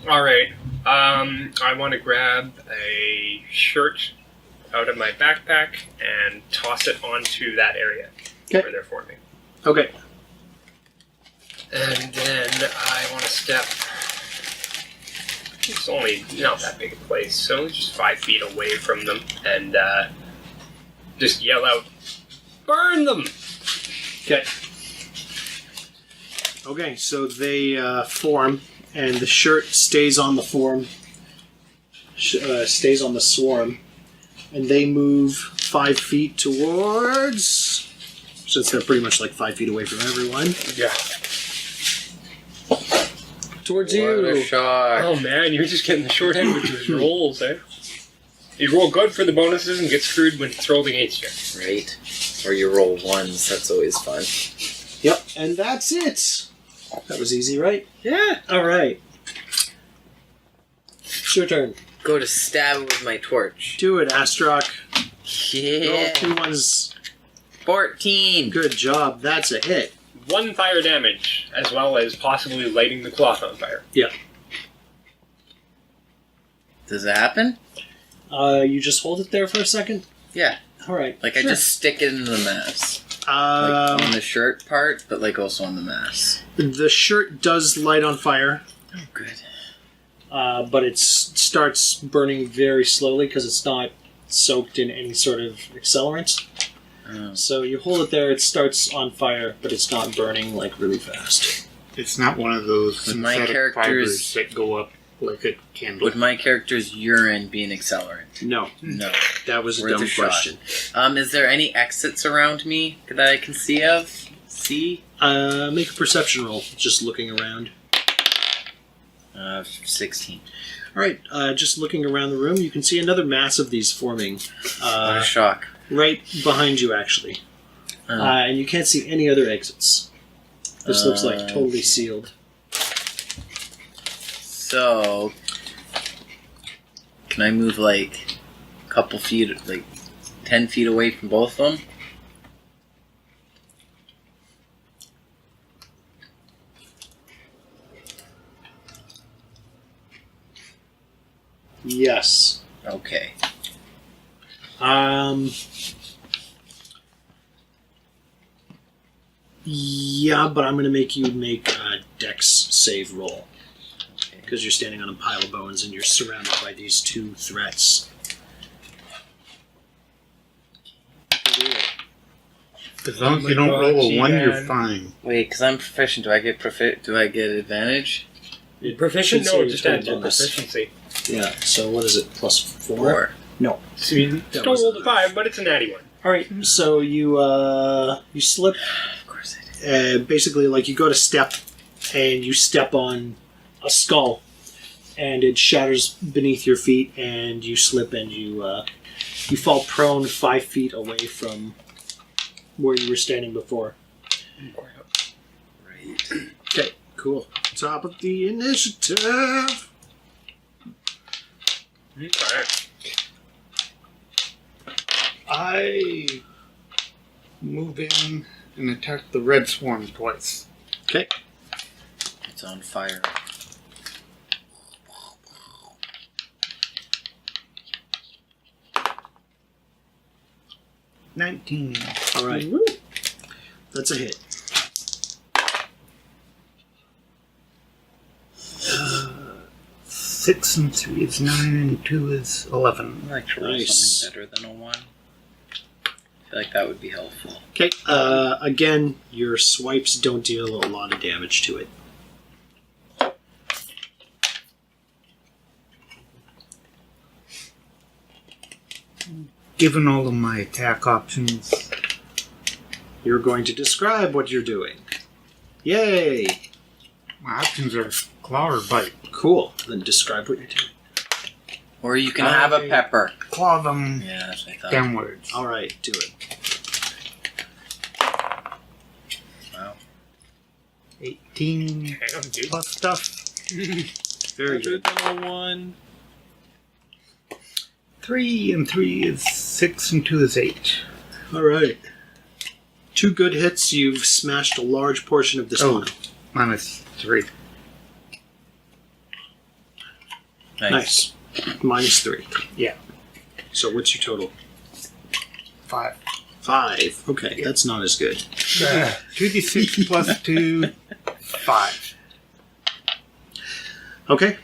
All right. I want to grab a shirt out of my backpack and toss it onto that area Okay. where they're forming. Okay. And then I want to step It's only not that big a place, so just 5 feet away from them, and just yell out, "Burn them!" Okay. Okay, so they form, and the shirt stays on the form, stays on the swarm, and they move 5 feet towards. Since they're pretty much like 5 feet away from everyone. Yeah. Towards What a you. shock. Oh man, you're just getting the short end with those rolls, eh? You roll good for the bonuses and get screwed when it's rolled against you. Right? Or you roll ones, that's always fun. Yep, and that's it. That was easy, right? Yeah. All right. It's your turn. Go to stab it with my torch. Do it, Astrok. Roll Yeah. 2 ones. 14. Good job. That's a hit. 1 fire damage, as well as possibly lighting the cloth on fire. Yeah. Does it happen? You just hold it there for a second? Yeah. All right. Like I Sure. just stick it into the mass. Like on the shirt part, but like also on the mass. The shirt does light on fire, Oh, good. but it starts burning very slowly because it's not soaked in any sort of accelerant. Oh. So you hold it there, it starts on fire, but it's not burning like really fast. It's not one of those With my synthetic characters- fibers that go up like a candle. Would my character's urine be an accelerant? No, No. that was a Worth dumb a shot. question. Is there any exits around me that I can see of? See? Make a perception roll, just looking around. 16. All right, just looking around the room, you can see another mass of these forming What a shock. right behind you, actually. Oh. And you can't see any other exits. This looks like totally sealed. So, can I move like a couple feet, like 10 feet away from both of them? Yes. Okay. Yeah, but I'm going to make you make a dex save roll. Because you're standing on a pile of bones and you're surrounded by these 2 threats. As long as you don't roll a 1, you're man. fine. Wait, because I'm proficient. Do I get advantage? Proficient? Should No, say just total add your bonus. proficiency. Yeah, so what is it? Plus 4? 4. No. So you That still was- rolled a 5, but it's a natty one. Alright, so you slip. Of course I did. Basically, like you go to step and you step on a skull and it shatters beneath your feet and you slip and you fall prone 5 feet away from where you were standing before. Right. Okay, cool. Top of the initiative. Okay. I move in and attack the red swarm twice. Okay. It's on fire. $19. Alright. That's a hit. Six and 3 is 9, and 2 is 11. I'd like to roll Nice. something better than a 1. I feel like that would be helpful. Okay, again, your swipes don't deal a lot of damage to it. Given all of my attack options, You're going to describe what you're doing. Yay! my options are claw or bite. Cool. Then describe what you're doing. Or you can have a pepper. Claw them Yeah, that's what I thought. downwards. Alright, do it. Wow. 18 Damn, dude. plus stuff. Very good. 3 and 3 is 6, and 2 is 8. Alright. 2 good hits, you've smashed a large portion of this Oh. one. Minus 3. Nice. Minus 3. Yeah. So what's your total? 5. 5. Okay, that's not as good. 2d6 plus 2, 5. Okay.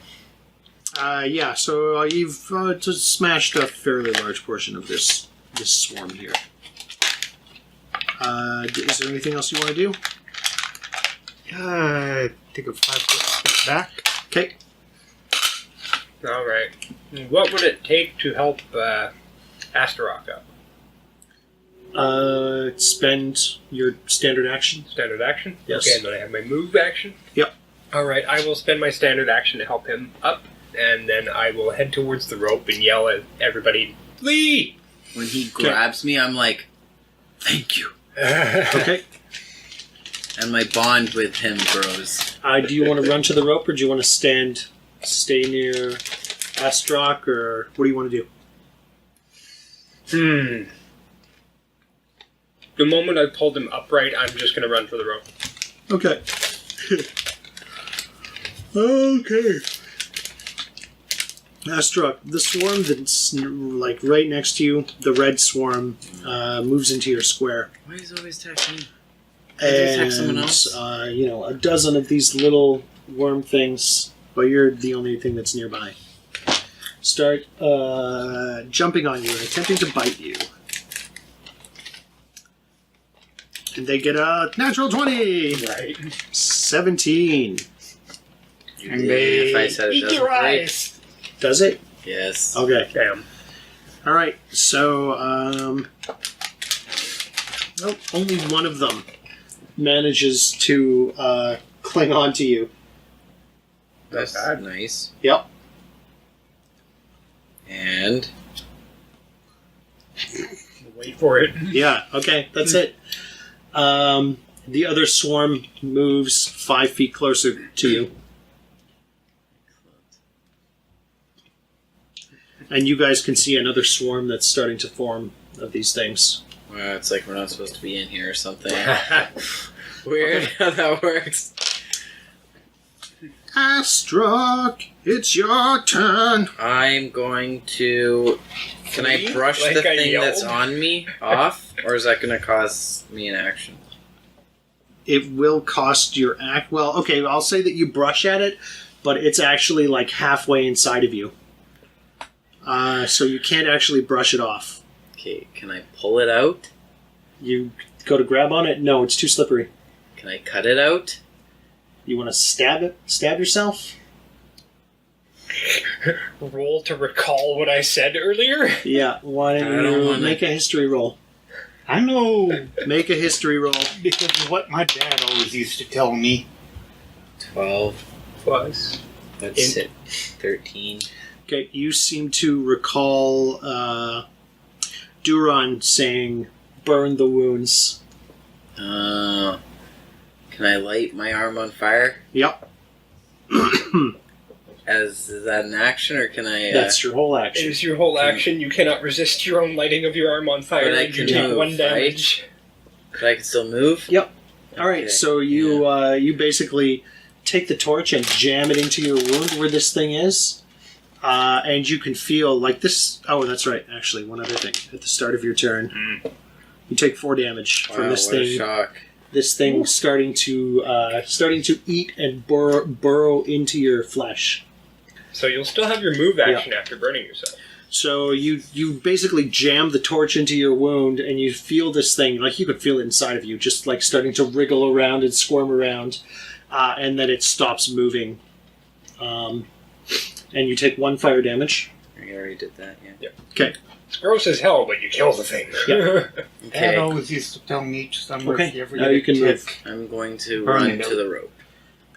Yeah, so you've just smashed a fairly large portion of this swarm here. Is there anything else you want to do? Take a 5-foot step back. Okay. All right. What would it take to help Astaroth up? Spend your standard action. Standard action? Yes. Okay, and then I have my move action? Yep. Alright, I will spend my standard action to help him up, and then I will head towards the rope and yell at everybody, Lee! When he grabs me, I'm like, thank you. Okay. And my bond with him grows. Do you want to run to the rope, or do you want to stay near Astrock, or what do you want to do? The moment I pulled him upright, I'm just going to run for the rope. Okay. Okay. Astrock, the swarm that's like right next to you, the red swarm, moves into your square. Why is he always attacking me? Did he attack someone else? A dozen of these little worm things, but you're the only thing that's nearby. Start jumping on you and attempting to bite you. And they get a natural 20! Right. 17. And they If I said it eat doesn't your break. eyes. Does it? Yes. Okay. Damn. Alright, so, only one of them manages to cling on to you. That's Not bad. nice. Yep. And Wait for it. Yeah, okay, that's it. The other swarm moves 5 feet closer to you. And you guys can see another swarm that's starting to form of these things. well, it's like we're not supposed to be in here or something. Weird how that works. Astrock, it's your turn. I'm going to. Can I brush Like the I thing that's yelled? on me off, or is that going to cause me an action? It will cost your act. Well, okay, I'll say that you brush at it, but it's actually like halfway inside of you. So you can't actually brush it off. Okay, can I pull it out? You go to grab on it? No, it's too slippery. Can I cut it out? You want to stab it? Stab yourself? Roll to recall what I said earlier? Yeah, why I don't don't you wanna- make a history roll? I know, Make a history roll. because of what my dad always used to tell me. 12. Plus. That's it. 13. Okay, you seem to recall Duron saying, burn the wounds. Can I light my arm on fire? Yep, Is that an action, or can I? that's your whole It action. is your whole action. You cannot resist your own lighting of your arm on fire. But I and you can take move, 1 damage. But I can still move. Yep. All right, Okay, so you basically take the torch and jam it into your wound where this thing is, and you can feel like this. Oh, that's right. Actually, one other thing. At the start of your turn, you take 4 damage from Wow, this what a thing. shock. This thing starting to eat and burrow into your flesh. So you'll still have your move action after burning yourself. So you basically jam the torch into your wound, and you feel this thing, like you could feel it inside of you, just like starting to wriggle around and squirm around, and then it stops moving. And you take 1 fire damage. I already did that, yeah. Okay. It's gross as hell, but you kill the thing. Yeah. Dad Okay, always used to tell me each summer Okay, if you ever now get you a can move. tick, I'm going to Burn run it to out. the rope.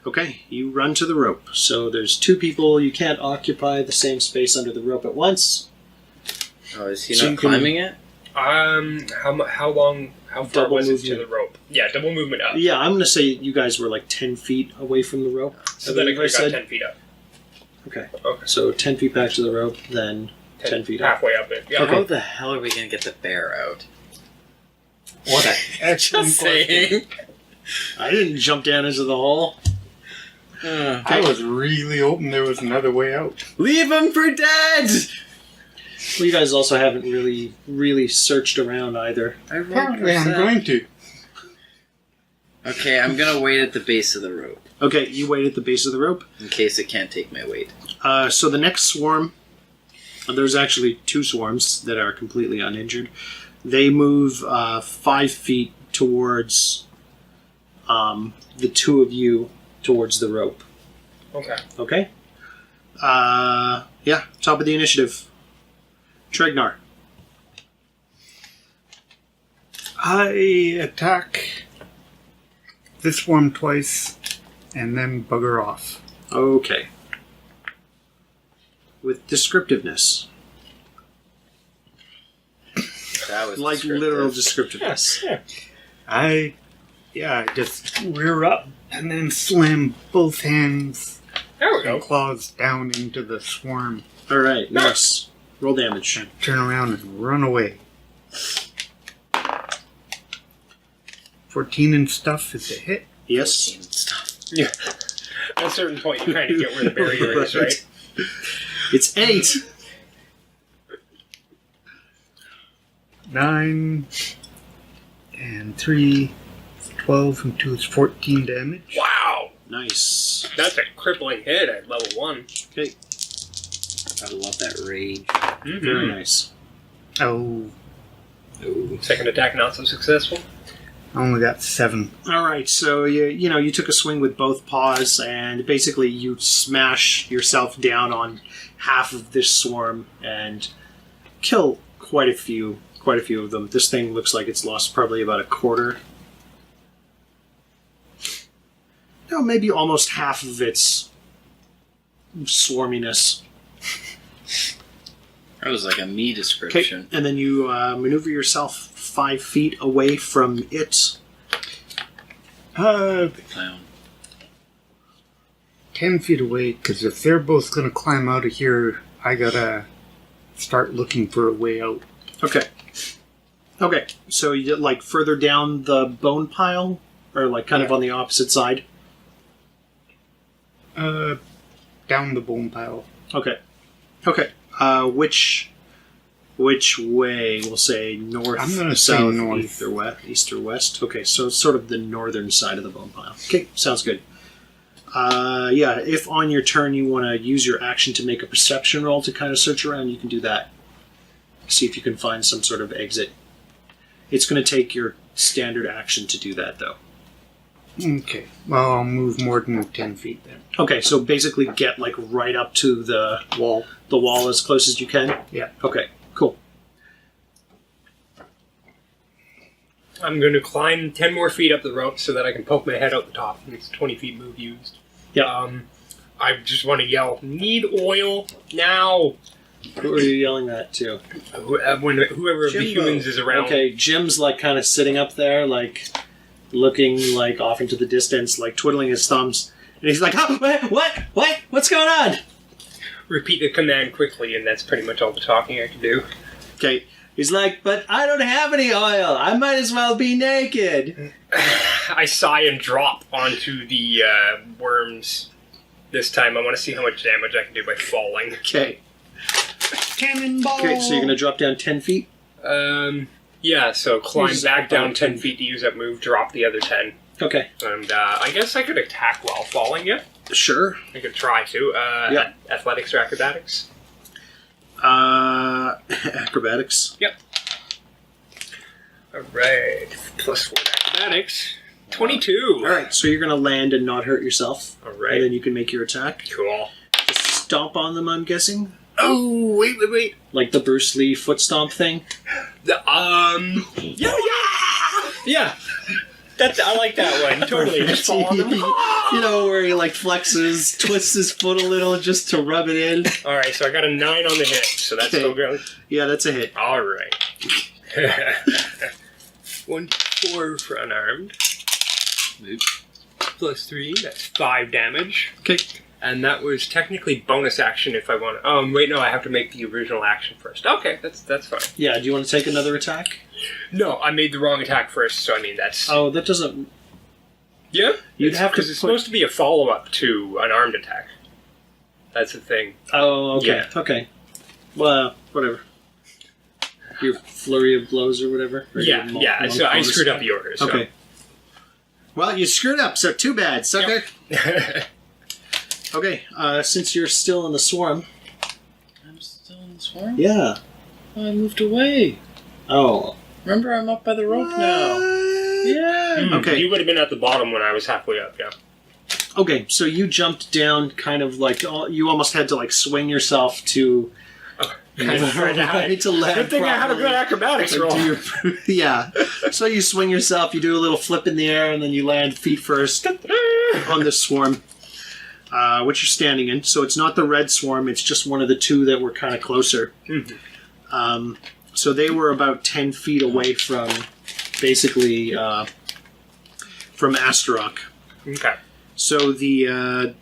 Okay, you run to the rope. So there's 2 people. You can't occupy the same space under the rope at once. Oh, is he So you not can- climbing it? How far Double was it to movement. the rope? Yeah, double movement up. Yeah, I'm going to say you guys were like 10 feet away from the rope. So then I believe could have got 10 feet up. Okay. Okay. So 10 feet back to the rope, then 10 feet up. Halfway up it. Yeah. Okay. How the hell are we going to get the bear out? what an excellent Just question. saying. I didn't jump down into the hole. I was really hoping there was another way out. Leave him for dead! Well, you guys also haven't really searched around either. I rolled Apparently I'm percent. going to. Okay, I'm gonna wait at the base of the rope Okay, you wait at the base of the rope. in case it can't take my weight. So the next swarm, there's actually 2 swarms that are completely uninjured. They move 5 feet towards the 2 of you towards the rope. Okay. Okay? Yeah, top of the initiative. Tregnar. I attack this swarm twice and then bugger off. Okay. With descriptiveness. That was Like descriptive. literal descriptiveness. I just rear up and then slam both hands There we and go. claws down into the swarm. Alright, nice. Roll damage. Turn around and run away. 14 and stuff is a hit. Yes. Stuff. Yeah. At a certain point, you kind of get where the barrier is, right? It's 8. 9 and 3, 12 and 2 is 14 damage. Wow! Nice. That's a crippling hit at level 1. Okay, I love that rage. very nice. Oh, Ooh. Second attack not so successful. I only got 7. Alright, so you took a swing with both paws and basically you smash yourself down on half of this swarm and kill quite a few of them. This thing looks like it's lost probably about a quarter. No, maybe almost half of its swarminess. That was like a me Okay, description. and then you maneuver yourself 5 feet away from it. The clown. 10 feet away, because if they're both going to climb out of here, I gotta start looking for a way out. Okay. Okay, so you get like further down the bone pile? Or like kind of on the opposite side? Down the bone pile. Okay. Okay. Which way? We'll say north, I'm gonna say south, north. east or west. Okay, so it's sort of the northern side of the bone pile. Okay, sounds good. Yeah, if on your turn you want to use your action to make a perception roll to kind of search around, you can do that. See if you can find some sort of exit. It's going to take your standard action to do that, though. Okay. Well, I'll move more than 10 feet then. Okay, so basically get like right up to the wall as close as you can. Yeah. Okay, cool. I'm going to climb 10 more feet up the rope so that I can poke my head out the top. It's 20 feet move used. Yeah. I just want to yell, "Need oil now!" Who are you yelling at to? Whoever of the Jimbo. humans is around. Okay, Jim's like kind of sitting up there, like looking like off into the distance, like twiddling his thumbs, and he's like, "Oh, what? What's going on?" Repeat the command quickly, and that's pretty much all the talking I can do. Okay, he's like, "But I don't have any oil. I might as well be naked." I sigh and drop onto the worms. This time I want to see how much damage I can do by falling. Okay. Cannonball! Okay, so you're gonna drop down 10 feet. Yeah, so climb Use back down about 10 10 feet to use that move, drop the other 10. Okay. And I guess I could attack while falling, yeah? Sure. I could try to. Yeah. Athletics or acrobatics? Acrobatics. Alright. Plus 4 acrobatics. 22. All right, so you're gonna land and not hurt yourself, and Alright. then you can make your attack. Cool. Just stomp on them, I'm guessing, Oh, wait. like the Bruce Lee foot stomp thing. Yeah. I like that one. Totally. Just fall on them. You know, where he like flexes, twists his foot a little just to rub it in. Alright, so I got a 9 on the hit, so that's Okay. still going. Yeah, that's a hit. Alright. 1d4 for unarmed. Plus 3, that's 5 damage. Okay. And that was technically bonus action if I want to. Wait, no, I have to make the original action first. Okay, that's fine. Yeah, do you want to take another attack? No, I made the wrong attack first, so I mean, that's. Oh, that doesn't... Yeah? You'd have to Because it's put- supposed to be a follow up to an armed attack. That's the thing. Oh, okay, Yeah. okay. Well, whatever. Your flurry of blows or whatever? Or Yeah, your yeah, so I bonus screwed up attack? the order. So. Okay. Well, you screwed up, so too bad, sucker. Okay, since you're still in the swarm. I'm still in the swarm? Yeah. Oh, I moved away. Oh. Remember, I'm up by the rope now. Yeah. Okay. You would have been at the bottom when I was halfway up, yeah. Okay, so you jumped down kind of like, you almost had to like swing yourself to... Kind of right to land Good thing I had a good properly. acrobatics And roll. do your- yeah. So you swing yourself, you do a little flip in the air, and then you land feet first on the swarm, which you're standing in. So it's not the red swarm, it's just one of the two that were kind of closer. So they were about 10 feet away from, basically, from Astaroth. Okay. So the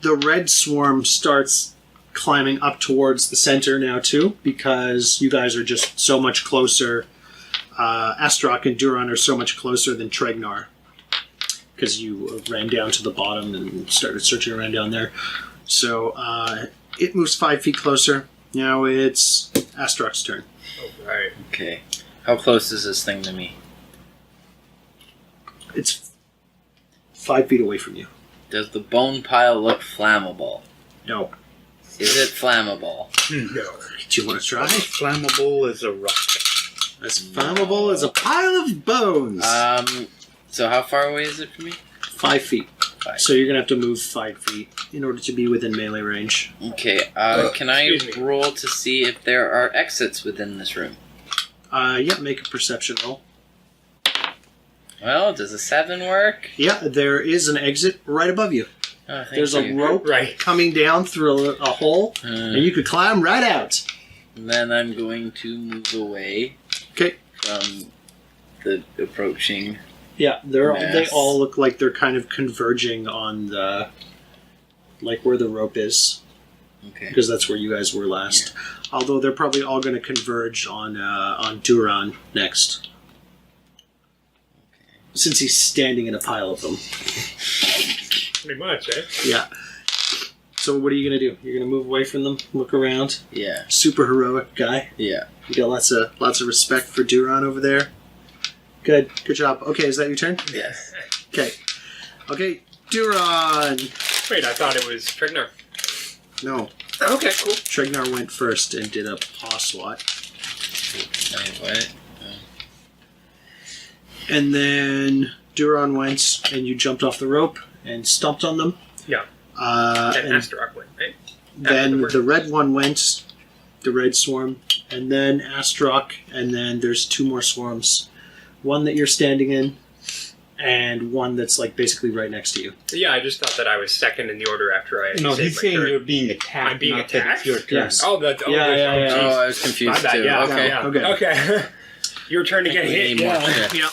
red swarm starts climbing up towards the center now too, because you guys are just so much closer. Astaroth and Duron are so much closer than Tregnar, because you ran down to the bottom and started searching around down there. So it moves 5 feet closer. Now it's Astaroth's turn. Oh, right. Okay. How close is this thing to me? It's 5 feet away from you. Does the bone pile look flammable? No. Is it flammable? No. Do you want to try? Flammable as a rock. As flammable as a pile of bones. So how far away is it from me? 5 feet. 5. So you're going to have to move 5 feet in order to be within melee range. Okay, can I excuse me. roll to see if there are exits within this room? Yeah, make a perception roll. Well, does a 7 work? Yeah, there is an exit right above you. Oh, thank There's you. a rope Right. coming down through a hole, and you could climb right out. Then I'm going to move away Okay. from the approaching. Yeah, they Mass. all look like they're kind of converging on the, like where the rope is, Okay. because that's where you guys were last. Although they're probably all going to converge on Duron next, since he's standing in a pile of them. Pretty much, eh? Yeah. So what are you going to do? You're going to move away from them, look around. Yeah. Super heroic guy. Yeah. You got lots of respect for Duron over there. Good job. Okay, is that your turn? Yes. Okay, Duron. Wait, I thought it was Tregnar. No, Okay, cool. Tregnar went first and did a paw swat, Wait, what? and then Duron went, and you jumped off the rope and stomped on them. Yeah. And And Astaroth went, right? then afterwards. the red one went, the red swarm, and then Astaroth, and then there's 2 more swarms. One that you're standing in, and one that's like basically right next to you. Yeah, I just thought that I was second in the order after I No, saved he's my saying turn. you're being attacked. I'm being not that attacked? it's your turn. Yes. Oh, that's... Oh, Yeah, there's- yeah, oh, yeah. geez. Oh, I was My confused bad, too. yeah, Okay. yeah. Okay. Okay. Your turn to get hit. Any more Yeah. shit. Yeah.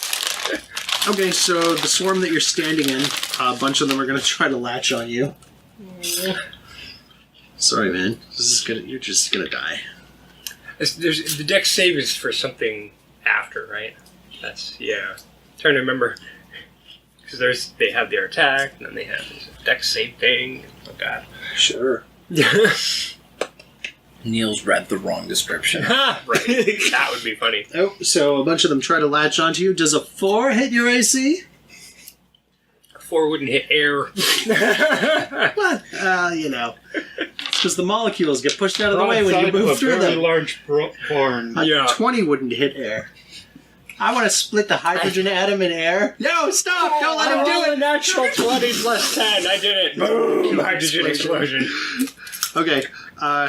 Okay, so the swarm that you're standing in, a bunch of them are going to try to latch on you. Sorry, man. You're just gonna die. There's the dex save is for something after, right? That's trying to remember because they have their attack and then they have this dex save thing. Oh god. Sure. Neil's read the wrong description. Right. That would be funny. Oh, so a bunch of them try to latch onto you. Does a 4 hit your AC? 4 wouldn't hit air. What? It's because the molecules get pushed out of the way when you Broadside of move a through very them. large horn. A Yeah. 20 wouldn't hit air. I want to split the hydrogen atom in air. No, stop! Don't let him do it! Natural 20 plus 10. I did it. Boom! Hydrogen explosion. Okay,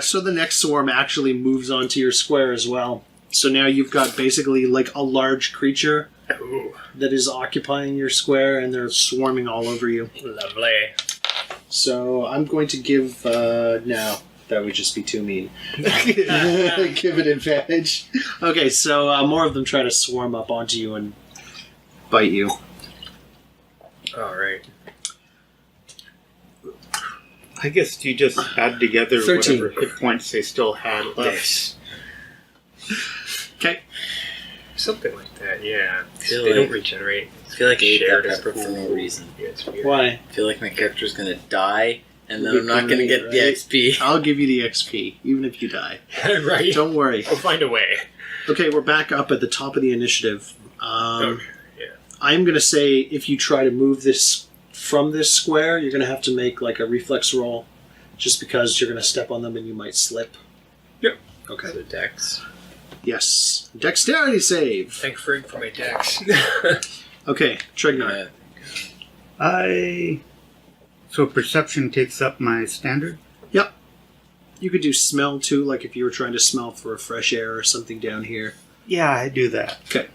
so the next swarm actually moves onto your square as well. So now you've got basically like a large creature Ooh, that is occupying your square, and they're swarming all over you. lovely. So I'm going to give no, that would just be too mean. Give it advantage. Okay, so more of them try to swarm up onto you and bite you. All right. I guess you just add together 13. whatever hit points they still had left. Yes. Okay. Something like that, yeah. Feel They like- don't regenerate. I feel like I ate Shared that as pepper for no food. reason. Yeah, it's weird. Why? I feel like my character's gonna die, and then You're I'm not gonna great, get the right? XP. I'll give you the XP, even if you die. Right? Don't worry. We'll find a way. Okay, we're back up at the top of the initiative. Okay, yeah. I'm going to say if you try to move this from this square, you're going to have to make like a reflex roll, just because you're going to step on them and you might slip. Yep. Okay. The dex. Yes. Dexterity save. Thank Frig for my dex. Okay, Tregnar. So perception takes up my standard? Yep. You could do smell too, like if you were trying to smell for a fresh air or something down here. Yeah, I do that. Okay.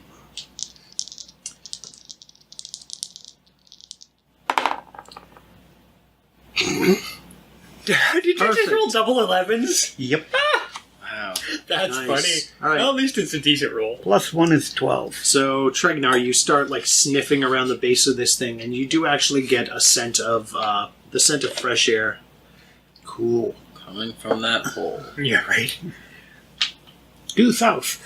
Did you Perfect. just roll double 11s? Yep. Wow. That's Nice. funny. All right. Well, at least it's a decent roll. Plus 1 is 12. So, Tregnar, you start like sniffing around the base of this thing, and you do actually get a scent of the scent of fresh air. Cool. Coming from that hole. Yeah, right. Due south.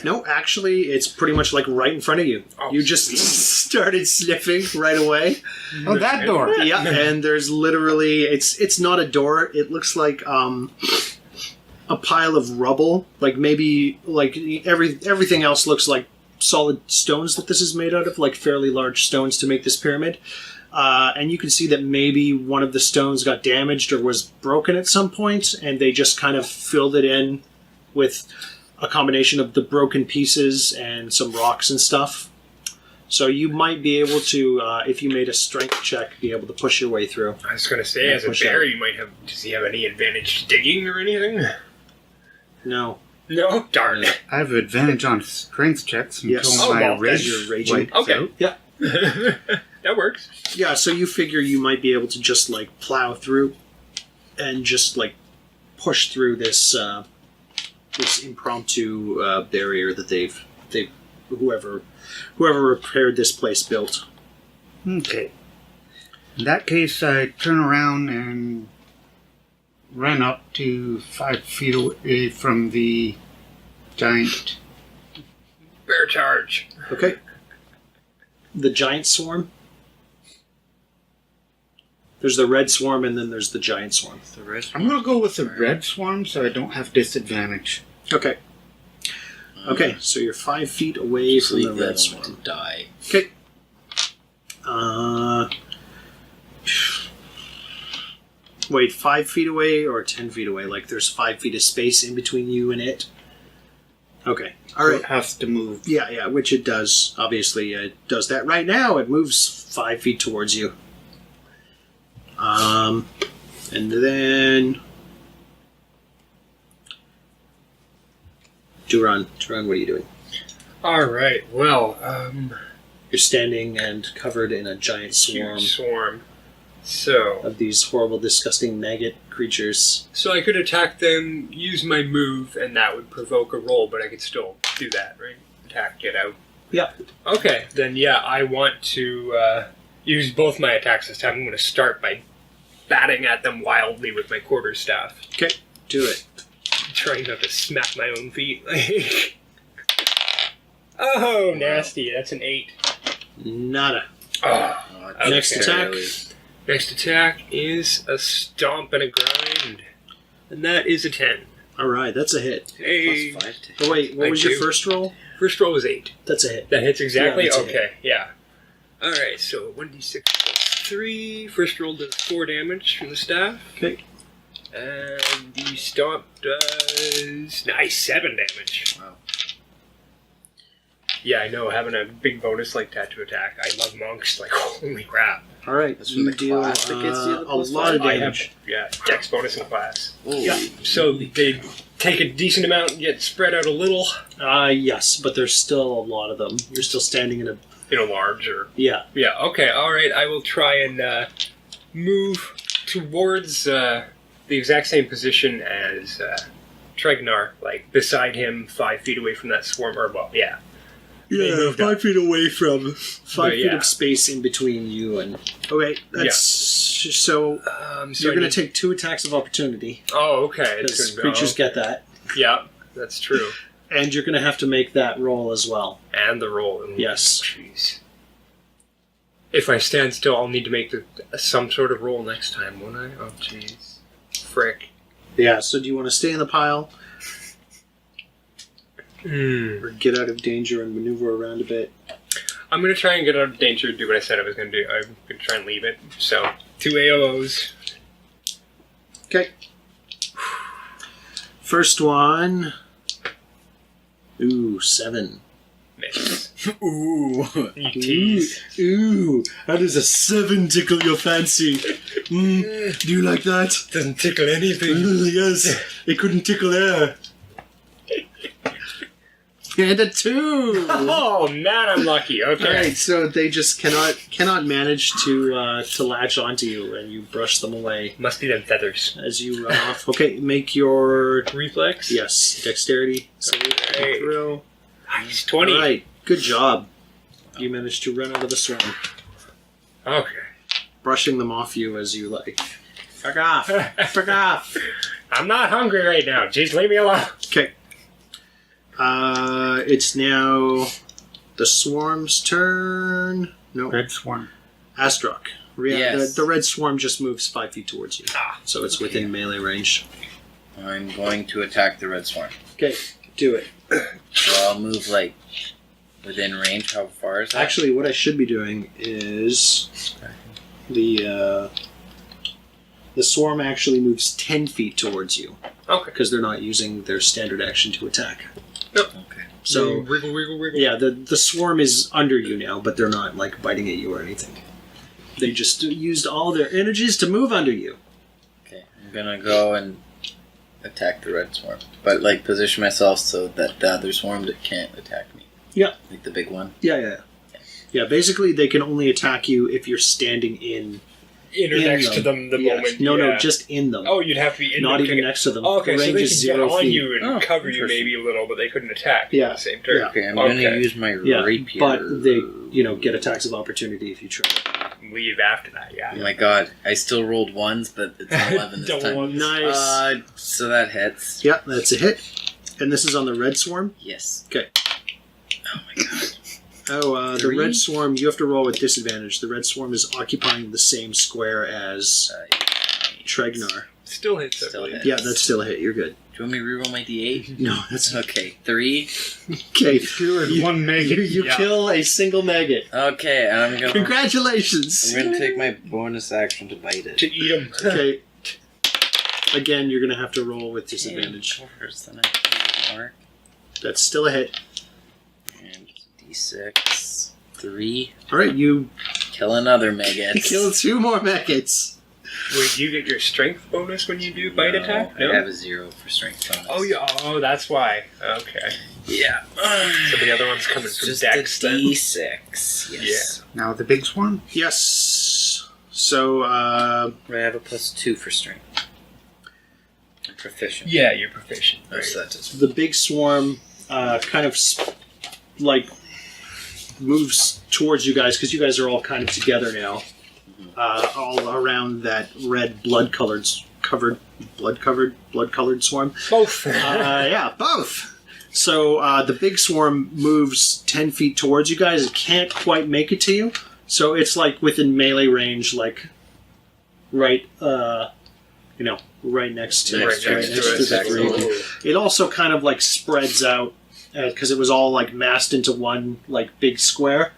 No, actually, it's pretty much like right in front of you. Oh, You just started sniffing right away. Oh, that door. Yeah, and there's literally it's not a door. It looks like a pile of rubble. Like maybe like everything else looks like solid stones that this is made out of, like fairly large stones to make this pyramid. And you can see that maybe one of the stones got damaged or was broken at some point, and they just kind of filled it in with a combination of the broken pieces and some rocks and stuff. So you might be able to, if you made a strength check, be able to push your way through. I was going to say, Yeah, as a push bear, out. you might have... Does he have any advantage digging or anything? No. No? Darn. I have advantage on strength checks until Yes. Oh, my well, rage you're raging. wipes Okay. out. Yeah. That works. Yeah, so you figure you might be able to just like plow through and just like push through this this impromptu barrier that they've whoever repaired this place built. Okay. In that case, I turn around and run up to 5 feet away from the giant. Bear charge. Okay. The giant swarm. There's the red swarm and then there's the giant swarm. The red I'm going to go with the red swarm so I don't have disadvantage. Okay. Okay, so you're 5 feet away from the Leave that red one swarm. to die. Okay. Wait, 5 feet away or 10 feet away? Like there's 5 feet of space in between you and it? Okay. All So right. it has to move. Yeah, which it does. Obviously, it does that right now. It moves 5 feet towards you. And then... Duran, what are you doing? Alright, well, You're standing and covered in a giant swarm huge swarm. So of these horrible, disgusting maggot creatures. I could attack them, use my move, and that would provoke a roll, but I could still do that, right? Attack, get out. Yeah. Okay, then yeah, I want to use both my attacks this time. I'm going to start by batting at them wildly with my quarterstaff. Okay, do it. Trying not to smack my own feet. Oh, nasty. That's an 8. Nada. Oh. Oh, Next Okay. attack. Next attack is a stomp and a grind. And that is a 10. Alright, that's a hit. Hey. Plus 5 to Oh wait, what I was your do. first roll? First roll was 8. That's a hit. That hits exactly? Yeah, that's a okay, yeah. Alright, so 1d6 plus 3. First roll does 4 damage from the staff. Okay. And the stomp does... Nice, 7 damage. Wow. Yeah, I know, having a big bonus like that to attack. I love monks, like, holy crap. Alright, That's from you the deal class that gets you the a plus lot of I have, damage. yeah, dex bonus in class. Holy. Yeah. So they take a decent amount and get spread out a little Yes, but there's still a lot of them. You're still standing in a... in a large, or... Yeah. Yeah, okay, alright, I will try and move towards the exact same position as Tregnar, like beside him, 5 feet away from that swarm, or well, yeah. They Yeah, moved up. 5 feet away from... 5 But, feet yeah. of space in between you and... Okay, that's... So, So you're I going need- to take 2 attacks of opportunity. Oh, okay. Because It's creatures get that. Yeah, that's true. And you're going to have to make that roll as well. And the roll. Yes. Jeez. If I stand still, I'll need to make some sort of roll next time, won't I? Oh, jeez. Frick. Yeah, so do you want to stay in the pile Hmm. or get out of danger and maneuver around a bit? I'm gonna try and get out of danger. Do what I said I was gonna do. I'm gonna try and leave it. So 2 AOs. Okay. First one. Ooh, 7. Miss. Ooh. You tease. Ooh, how does a 7 tickle your fancy? Do you like that? Doesn't tickle anything. Yes, it couldn't tickle air. And a 2. Oh man, I'm lucky. Okay. All right, so they just cannot manage to latch onto you, and you brush them away Must be them feathers. as you run off. Okay, make your Reflex. dexterity save Hey. throw. Nice. 20. All right, good job. You managed to run out of the swarm, Okay. brushing them off you as you like. Fuck off! Fuck off! I'm not hungry right now. Jeez, leave me alone. Okay. It's now the swarm's turn. No, Red Swarm. Astruck. Yes. The red swarm just moves 5 feet towards you, Ah. so it's within melee range. I'm going to attack the red swarm. Okay, do it. So I'll move like within range. How far is that? Actually, what I should be doing is the swarm actually moves 10 feet towards you Okay. because they're not using their standard action to attack. Okay. So wiggle, wiggle, wiggle. yeah, the swarm is under you now, but they're not like biting at you or anything. They just used all their energies to move under you. Okay. I'm gonna go and attack the red swarm, but like position myself so that the other swarm that can't attack me. Yeah. Like the big one. Yeah. Basically, they can only attack you if you're standing in Next to them the Yes. moment. No, yeah. just in them. Oh, you'd have to be in Not them even to next to them. Okay, the so range they is could get 0 on feet. you and Oh, cover you interesting. maybe a little, but they couldn't attack Yeah, at the same turn. yeah. Okay. I'm Okay. gonna use my Yeah, rapier. but they, get attacks of opportunity if you try. Leave after that, yeah. Oh my god! I still rolled ones, but it's an 11 this Double time. ones. Nice. So that hits. Yeah, that's a hit. And this is on the red swarm. Yes. Okay. Oh my god. Oh, the 3? red swarm, you have to roll with disadvantage. The red swarm is occupying the same square as Tregnar. Still hits, I Still believe. hits. Yeah, that's still a hit. You're good. Do you want me to reroll my d8? No, that's Okay. 3. okay. Cured one maggot. You Yeah. kill a single maggot. Okay, and I'm gonna. Congratulations. I'm gonna take my bonus action to bite it. To eat them. Okay. Again, you're gonna have to roll with disadvantage. Worse than I more. That's still a hit. And d6. 3. All right, you Kill another maggot. kill 2 more maggots. Wait, do you get your strength bonus when you do bite attack? I have a 0 for strength bonus. Oh, yeah. Oh, that's why. Okay. Yeah. So the other one's coming from Just Dex a then? d6. Yes. Now the big swarm. Yes. So, I have a +2 for strength. I'm proficient. Yeah, you're proficient. Oh, Right. so that does. the big swarm kind of moves towards you guys because you guys are all kind of together now, all around that red blood-colored swarm. Both. Yeah, both. So the big swarm moves 10 feet towards you guys. It can't quite make it to you, so it's like within melee range, like right, right next to Next to it. the three. It also kind of like spreads out because it was all like massed into one like big square.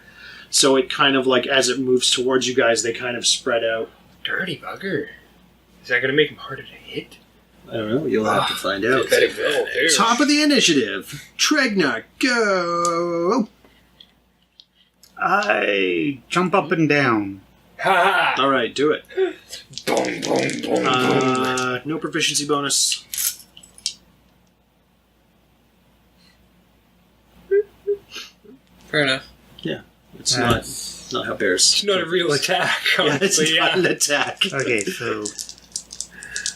So it kind of like as it moves towards you guys, they kind of spread out. Dirty bugger. Is that going to make him harder to hit? I don't know. You'll have to find out. Bet it will, dude. Top of the initiative, Tregnar, go. I jump up and down. Ha All right, do it. Boom, boom, boom, boom. No proficiency bonus. Fair enough. It's not how bears. It's not a real attack, Yeah, it's honestly. not an attack. Okay, so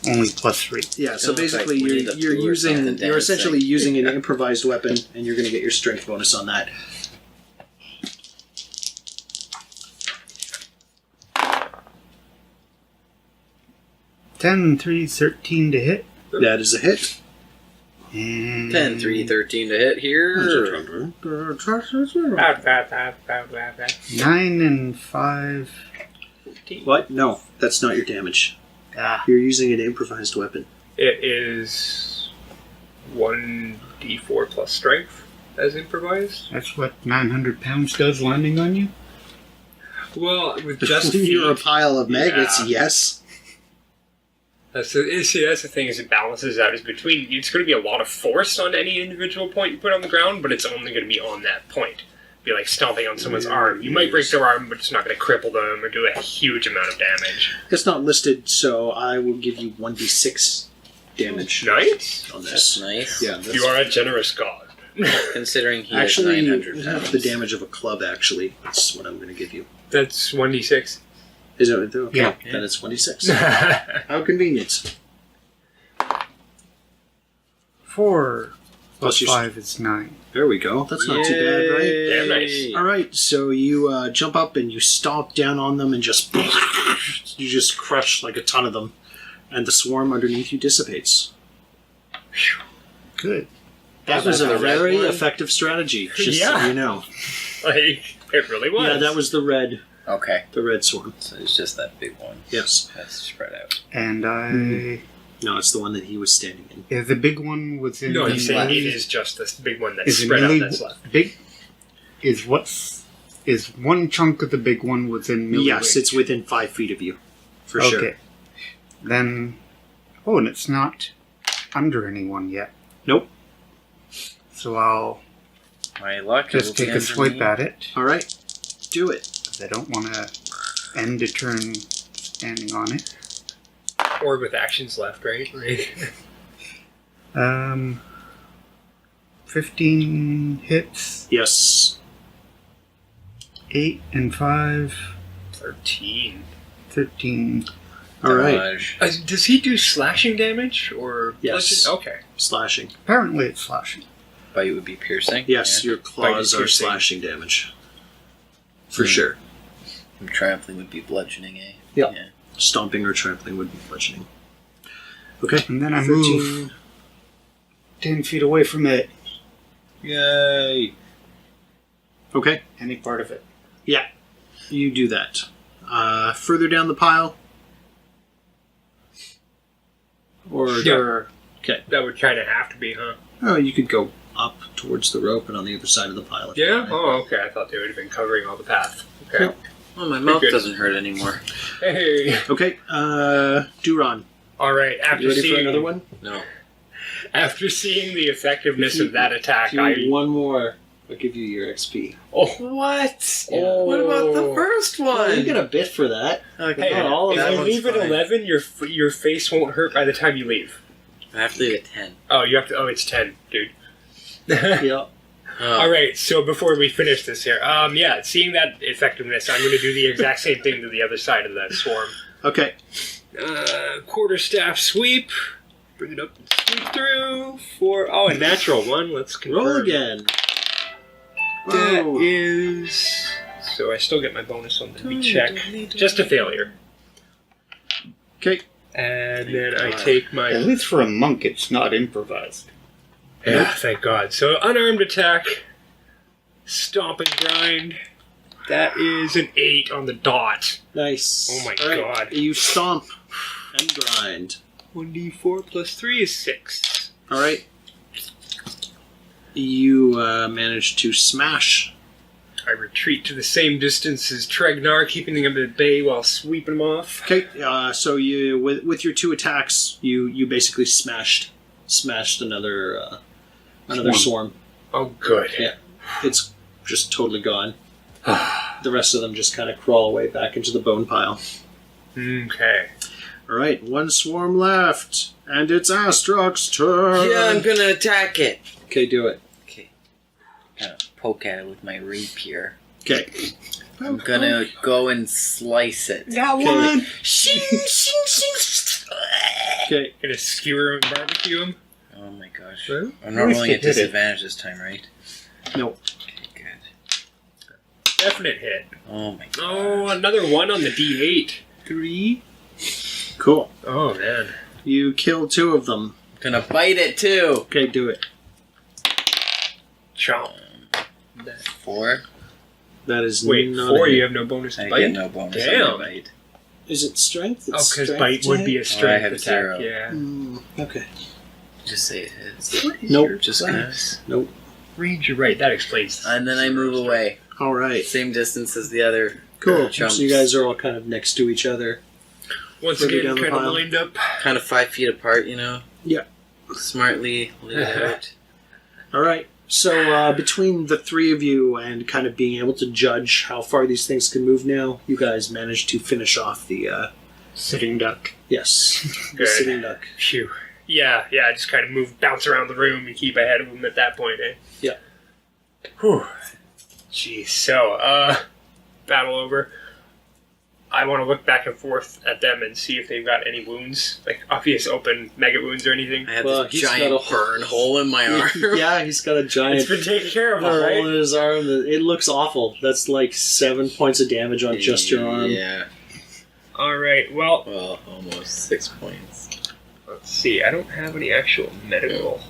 only +3. Yeah, so It looks like basically we did a you're pool or something using you're essentially dancing. using an improvised weapon, and you're going to get your strength bonus on that. Ten, 3, 13 to hit. That is a hit. And 10, 3, 13 to hit here. 9 and 5. What? No, that's not your damage. Ah, You're using an improvised weapon. It is 1d4 plus strength. as improvised? That's what 900 pounds does landing on you? Well, with just You're a feet. pile of maggots, Yeah. yes. That's the thing, is it balances out. Is between, it's going to be a lot of force on any individual point you put on the ground, but it's only going to be on that point. Be like stomping on someone's arm. You might break their arm, but it's not going to cripple them or do a huge amount of damage. It's not listed, so I will give you 1d6 damage Nice. on That's this. nice. Yeah, that's You are a generous god. Considering he actually has 900 half pounds. the damage of a club. Actually, that's what I'm going to give you. That's 1d6. Is it okay? Yeah. Then it's 1d6. How convenient. 4 Plus plus your- 5 is 9. There we go. That's not too bad, right? Damn nice. All right, so you jump up and you stomp down on them and just you just crush like a ton of them, and the swarm underneath you dissipates. Good. That was a the red very one? effective strategy. Just Yeah. so you know. Like, it really was. Yeah, that was the red Okay, swarm. so it's just that big one. Yes. That's spread out. And I... No, it's the one that he was standing in. Is the big one within No, the he's saying it melee- is just this big one that's Is it spread out melee that's left. big? Is one chunk of the big one within melee Yes, range? it's within 5 feet of you, for okay. sure. Then... Oh, and it's not under anyone yet. Nope. So I'll My luck just will be take a under swipe me. at it. All right, do it. 'Cause I don't want to end a turn standing on it. Or with actions left, right? 15 hits, Yes. 8 and 5, 13. 13. All right, Dodge. Does he do slashing damage or Yes. bludgeon- Okay. slashing. Apparently it's slashing. Bite would be piercing. Yes, Yeah. your claws Bite are is piercing. slashing damage, for Hmm. sure. And trampling would be bludgeoning, eh? Yeah. Yeah. Stomping or trampling would be bludgeoning. Okay. And then I 13. move 10 feet away from it. Yay. Okay, Any part of it. you do that. Further down the pile? Or, Yeah. That would kind of have to be, huh? oh, you could go up towards the rope and on the other side of the pile. if you Yeah? wanted. Oh, okay. I thought they would have been covering all the path. Okay. Yep. Well, my mouth good. doesn't hurt anymore. Hey. Okay, Duron. All right. You ready for another one? No. After seeing the effectiveness If you of that attack, Do one more. I'll give you your XP. What? Oh. What about the first one? You get a bit for that. Okay, Hey, Not all of if that you one's leave at fine. 11, your face won't hurt by the time you leave. I have to leave at 10. Oh, you have to. Oh, it's 10, dude. Yeah. Oh. All right. So before we finish this here, yeah, seeing that effectiveness, I'm going to do the exact same thing to the other side of that swarm. Okay. Quarterstaff sweep. Bring it up and sweep through for a natural one. Let's confirm. Roll again. That Whoa. is. So I still get my bonus on the check. Just a failure. Okay. And then I take At my. least for a monk, it's not improvised. Yeah, thank God. So unarmed attack. Stomp and grind. That is an 8 on the dot. Nice. Oh my All right. God. You stomp and grind. 1d4 plus 3 is 6. All right. You manage to smash. I retreat to the same distance as Tregnar, keeping him at bay while sweeping him off. Okay. So you with your 2 attacks, you basically smashed another swarm. Oh, good. Yeah. It's just totally gone. The rest of them just kind of crawl away back into the bone pile. Okay. All right, 1 swarm left, and it's Astruck's turn. Yeah, I'm gonna attack it. Okay, do it. Okay. Gonna poke at it with my rapier. Okay. I'm gonna go and slice it. Got Okay. Shing, shing, shing. Okay. Gonna skewer him and barbecue him. Oh my gosh. Well, I'm not at least rolling you at hit it. disadvantage this time, right? No. Okay, good. Definite hit. Oh my god. Oh, another 1 on the d8. 3. Cool. Oh, man. You kill 2 of them. Gonna bite it too. Okay, do it. Chomp. 4. That is Wait, not 4, a hit. you have no bonus I to get bite? no bonus Damn. on my bite. Is it strength? Oh, It's because strength bite would to be hit? a strength have attack. 0. Yeah. Okay. Just say it is. Nope. Just cause. Nope. range, you're right. That explains. And then I move away. All right. Same distance as the other Cool. chumps. So you guys are all kind of next to each other. Once Further again, down the kind of pile. lined up. Kind of 5 feet apart, you know? Yeah. Smartly laid out. All right. So between the three of you and kind of being able to judge how far these things can move now, you guys managed to finish off the Sitting duck. yes, the Good. sitting duck. Phew. Yeah. Just kind of move, bounce around the room, and keep ahead of him at that point, eh? Yeah. Whew. Jeez. So, battle over. I want to look back and forth at them and see if they've got any wounds, like obvious open mega wounds or anything. I have Well, this he's giant got a- burn hole in my arm. Yeah, he's got a giant It's been taken care of, hole all in right? his arm. It looks awful. That's like 7 points of damage on just your arm. Yeah. All right. Well, Well, almost 6 points. let's see. I don't have any actual medical.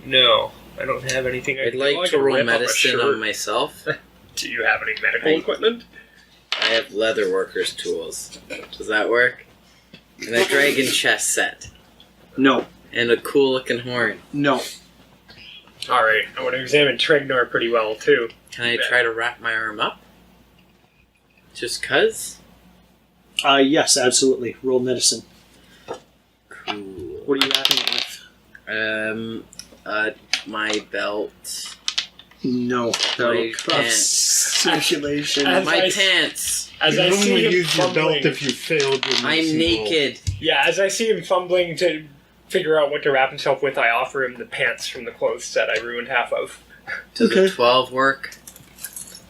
No, I don't have anything. I'd can like do. I to can roll rip up a medicine shirt. on myself. Do you have any medical equipment? I have leather workers' tools. Does that work? And a dragon chest set. No, And a cool looking horn. no. All right. I want to examine Tregnar pretty well too. Can I try to wrap my arm up? Just cuz? Yes, absolutely. Roll medicine. Cool. What are you wrapping it with? My belt. No. That'll My cause pants. circulation. As My I- pants. As you I can see only him use your fumbling, belt if you failed your I'm medicine roll. naked. yeah, as I see him fumbling to figure out what to wrap himself with, I offer him the pants from the clothes set I ruined half of. Does Okay. the 12 work?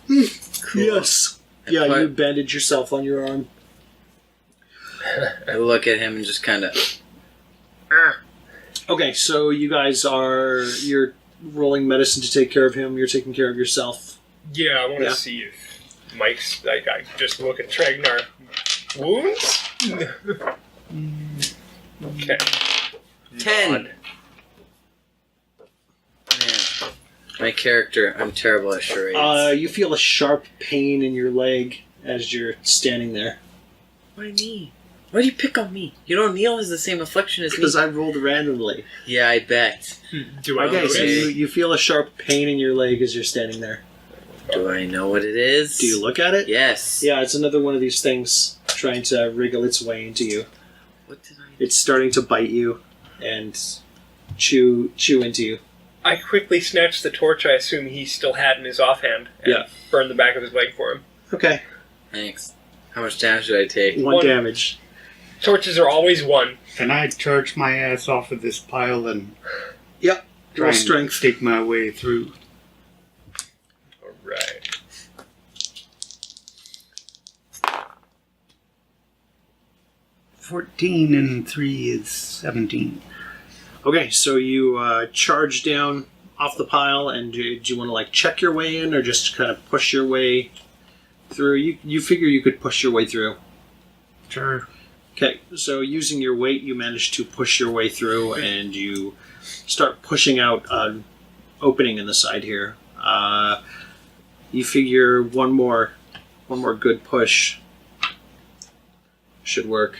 Hmm. Cool. Yes. I Yeah, put- you bandage yourself on your arm. I look at him and just kind of. Okay, so you guys you're rolling medicine to take care of him. You're taking care of yourself. Yeah, I want to Yeah. see if Mike's like. I just look at Tregnar. Wounds? Okay. 10. Nod. Man. My character, I'm terrible at charades. You feel a sharp pain in your leg as you're standing there. Why me? Why do you pick on me? You know Neil has the same affliction as me. Because I rolled randomly. Yeah, I bet. Do I Okay, notice? so you feel a sharp pain in your leg as you're standing there. Do I know what it is? Do you look at it? Yes. Yeah, it's another one of these things trying to wriggle its way into you. What did I It's starting to bite you and chew into you. I quickly snatched the torch I assume he still had in his offhand and Yeah. burned the back of his leg for him. Okay, Thanks. How much damage did I take? one damage. Torches are always one. And I charge my ass off of this pile and Yep. try Roll and strength. stake my way through. Alright. $14 and 3 is 17. Okay, so you charge down off the pile, and do you want to like check your way in, or just kind of push your way through? You figure you could push your way through. Sure. Okay, so using your weight, you manage to push your way through, and you start pushing out an opening in the side here. You figure one more good push should work.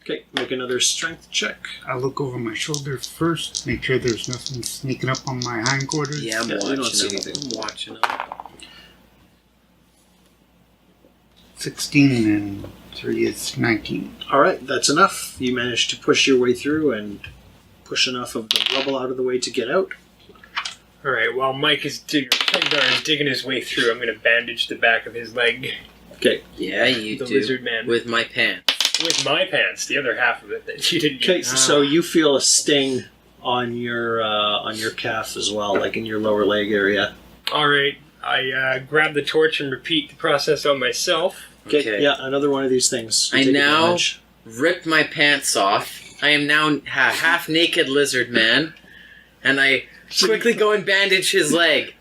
Okay, make another strength check. I look over my shoulder first, make sure there's nothing sneaking up on my hindquarters. Yeah, I'm Yeah, you don't see watching him. anything. I'm watching him. 16 and 3 is 19. All right, that's enough. You managed to push your way through and push enough of the rubble out of the way to get out. Alright, while Mike is digging his way through, I'm going to bandage the back of his leg. Okay. Yeah, you The do. lizard man. With my pants. With my pants, the other half of it that you didn't Okay, get. so you feel a sting on your calf as well, like in your lower leg area. Alright, I grab the torch and repeat the process on myself. Okay. Yeah, another one of these things. You I take now advantage. rip my pants off. I am now half naked lizard man. And I quickly go and bandage his leg.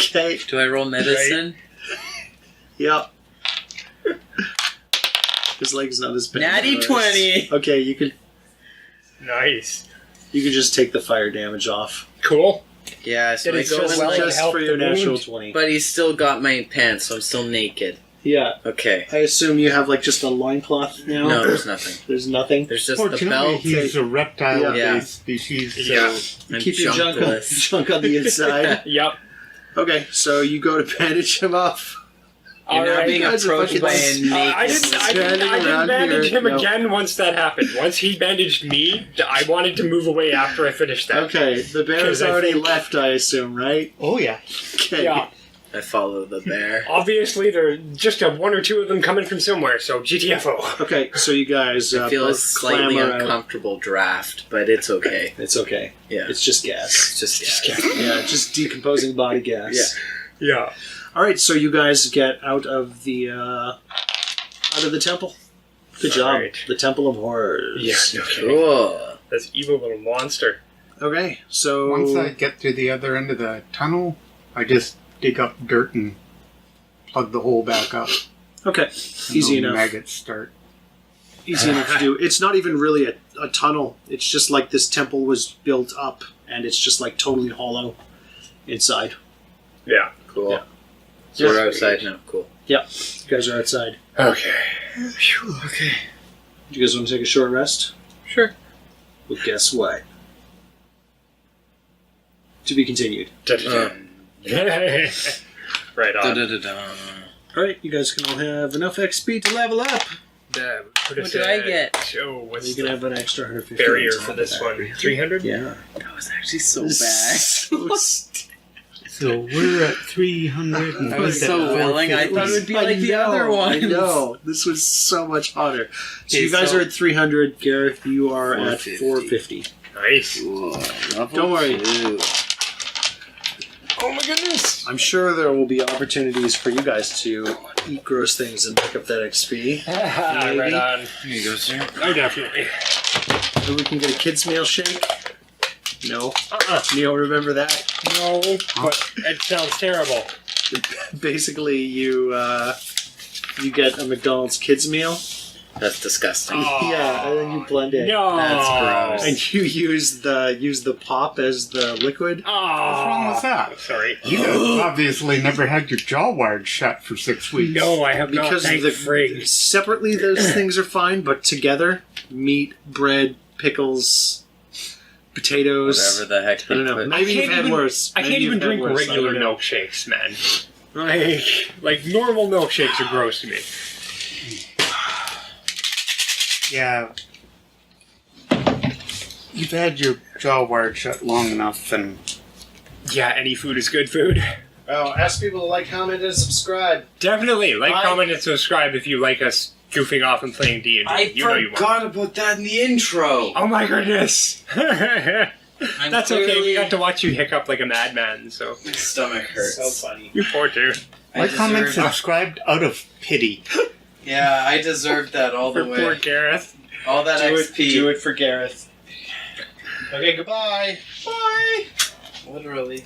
Okay. Do I roll medicine? Yeah. His leg's not as bad. Natty as- 20. Okay, you could Nice. just take the fire damage off. Cool. Yeah, so Did I it go so and well? like, to Just help for the your natural wound. 20. but he's still got my pants, so I'm still naked. Yeah. Okay. I assume you have like just a loincloth now? No, there's nothing. There's nothing? There's just the Fortunately, belt. he's a reptile-based Yeah. species. So Yeah. and Keep your junkless. junk on the inside. Yep. Okay, so you go to bandage him up. You're now Alright. being guys are approached by a fucking- naked. I didn't around bandage here. him No. again once that happened. Once he bandaged me, I wanted to move away after I finished that. Okay, the bear's 'Cause I already think- left, I assume, right? Oh yeah. Okay. Yeah. I follow the bear. Obviously, there are just one or two of them coming from somewhere, so GTFO. Okay, so you guys I feel a both slightly clamber out. uncomfortable draft, but it's okay. It's okay. Yeah. It's just gas. It's just gas. Yeah, just decomposing body gas. Yeah. Yeah. All right, so you guys get out of the temple. Good job. Alright. The Temple of Horrors. Yeah, okay. Cool. That's evil little monster. Okay, so Once I get to the other end of the tunnel, I just dig up dirt and plug the hole back up. okay, And easy the enough. Maggots start. Easy enough to do. It's not even really a tunnel. It's just like this temple was built up, and it's just like totally hollow inside. Yeah. Cool. Yeah. So we're outside now. Cool. You guys are outside. Okay. Okay. Do you guys want to take a short rest? Sure. Well, guess what? To be continued. Right on. Da-da-da-da. All right, you guys can all have enough XP to level up. Put us What did I at- get? Oh, what's You can the have an extra 150 barrier on top for of this that. one? 300? Yeah. That was actually so This bad. is so So we're at 300. And I was so willing. I thought it would be like the other I ones. know. This was so much hotter. So Okay, you guys so- are at 300. Gareth, you are at 450. 450. Nice. Cool. Level Don't worry. 2. Oh my goodness. I'm sure there will be opportunities for you guys to eat gross things and pick up that XP. Right on. Here you go, sir. Oh, definitely. Maybe we can get a kids' meal shake. No. You don't remember that? No, but it sounds terrible. Basically, you get a McDonald's kids' meal. That's disgusting. Yeah, and then you blend it. No. That's gross. And you use the pop as the liquid. Oh. What's wrong with that? Sorry. You guys obviously never had your jaw wired shut for 6 weeks. No, I have not. Because Thank frig. separately those things are fine, but together, meat, bread, pickles, potatoes. Whatever the heck. I don't know. they put- Maybe you've can't had even- worse. I Maybe can't you've even had drink worse. I regular don't know. milkshakes, man. Like normal milkshakes are gross to me. Yeah. You've had your jaw wired shut long enough, and Yeah, any food is good food. Oh, ask people to like, comment, and subscribe. Definitely. Like, I- comment, and subscribe if you like us goofing off and playing D&D. I you know you want. forgot about that in the intro. Oh my goodness! I'm That's okay. We clearly- got to watch you hiccup like a madman, so My stomach hurts. So funny. you poor dude. I my comment deserve- subscribed out of pity. Yeah, I deserved that all the For poor way. Gareth. All that XP. Do it for Gareth. Okay, goodbye. Bye. Literally.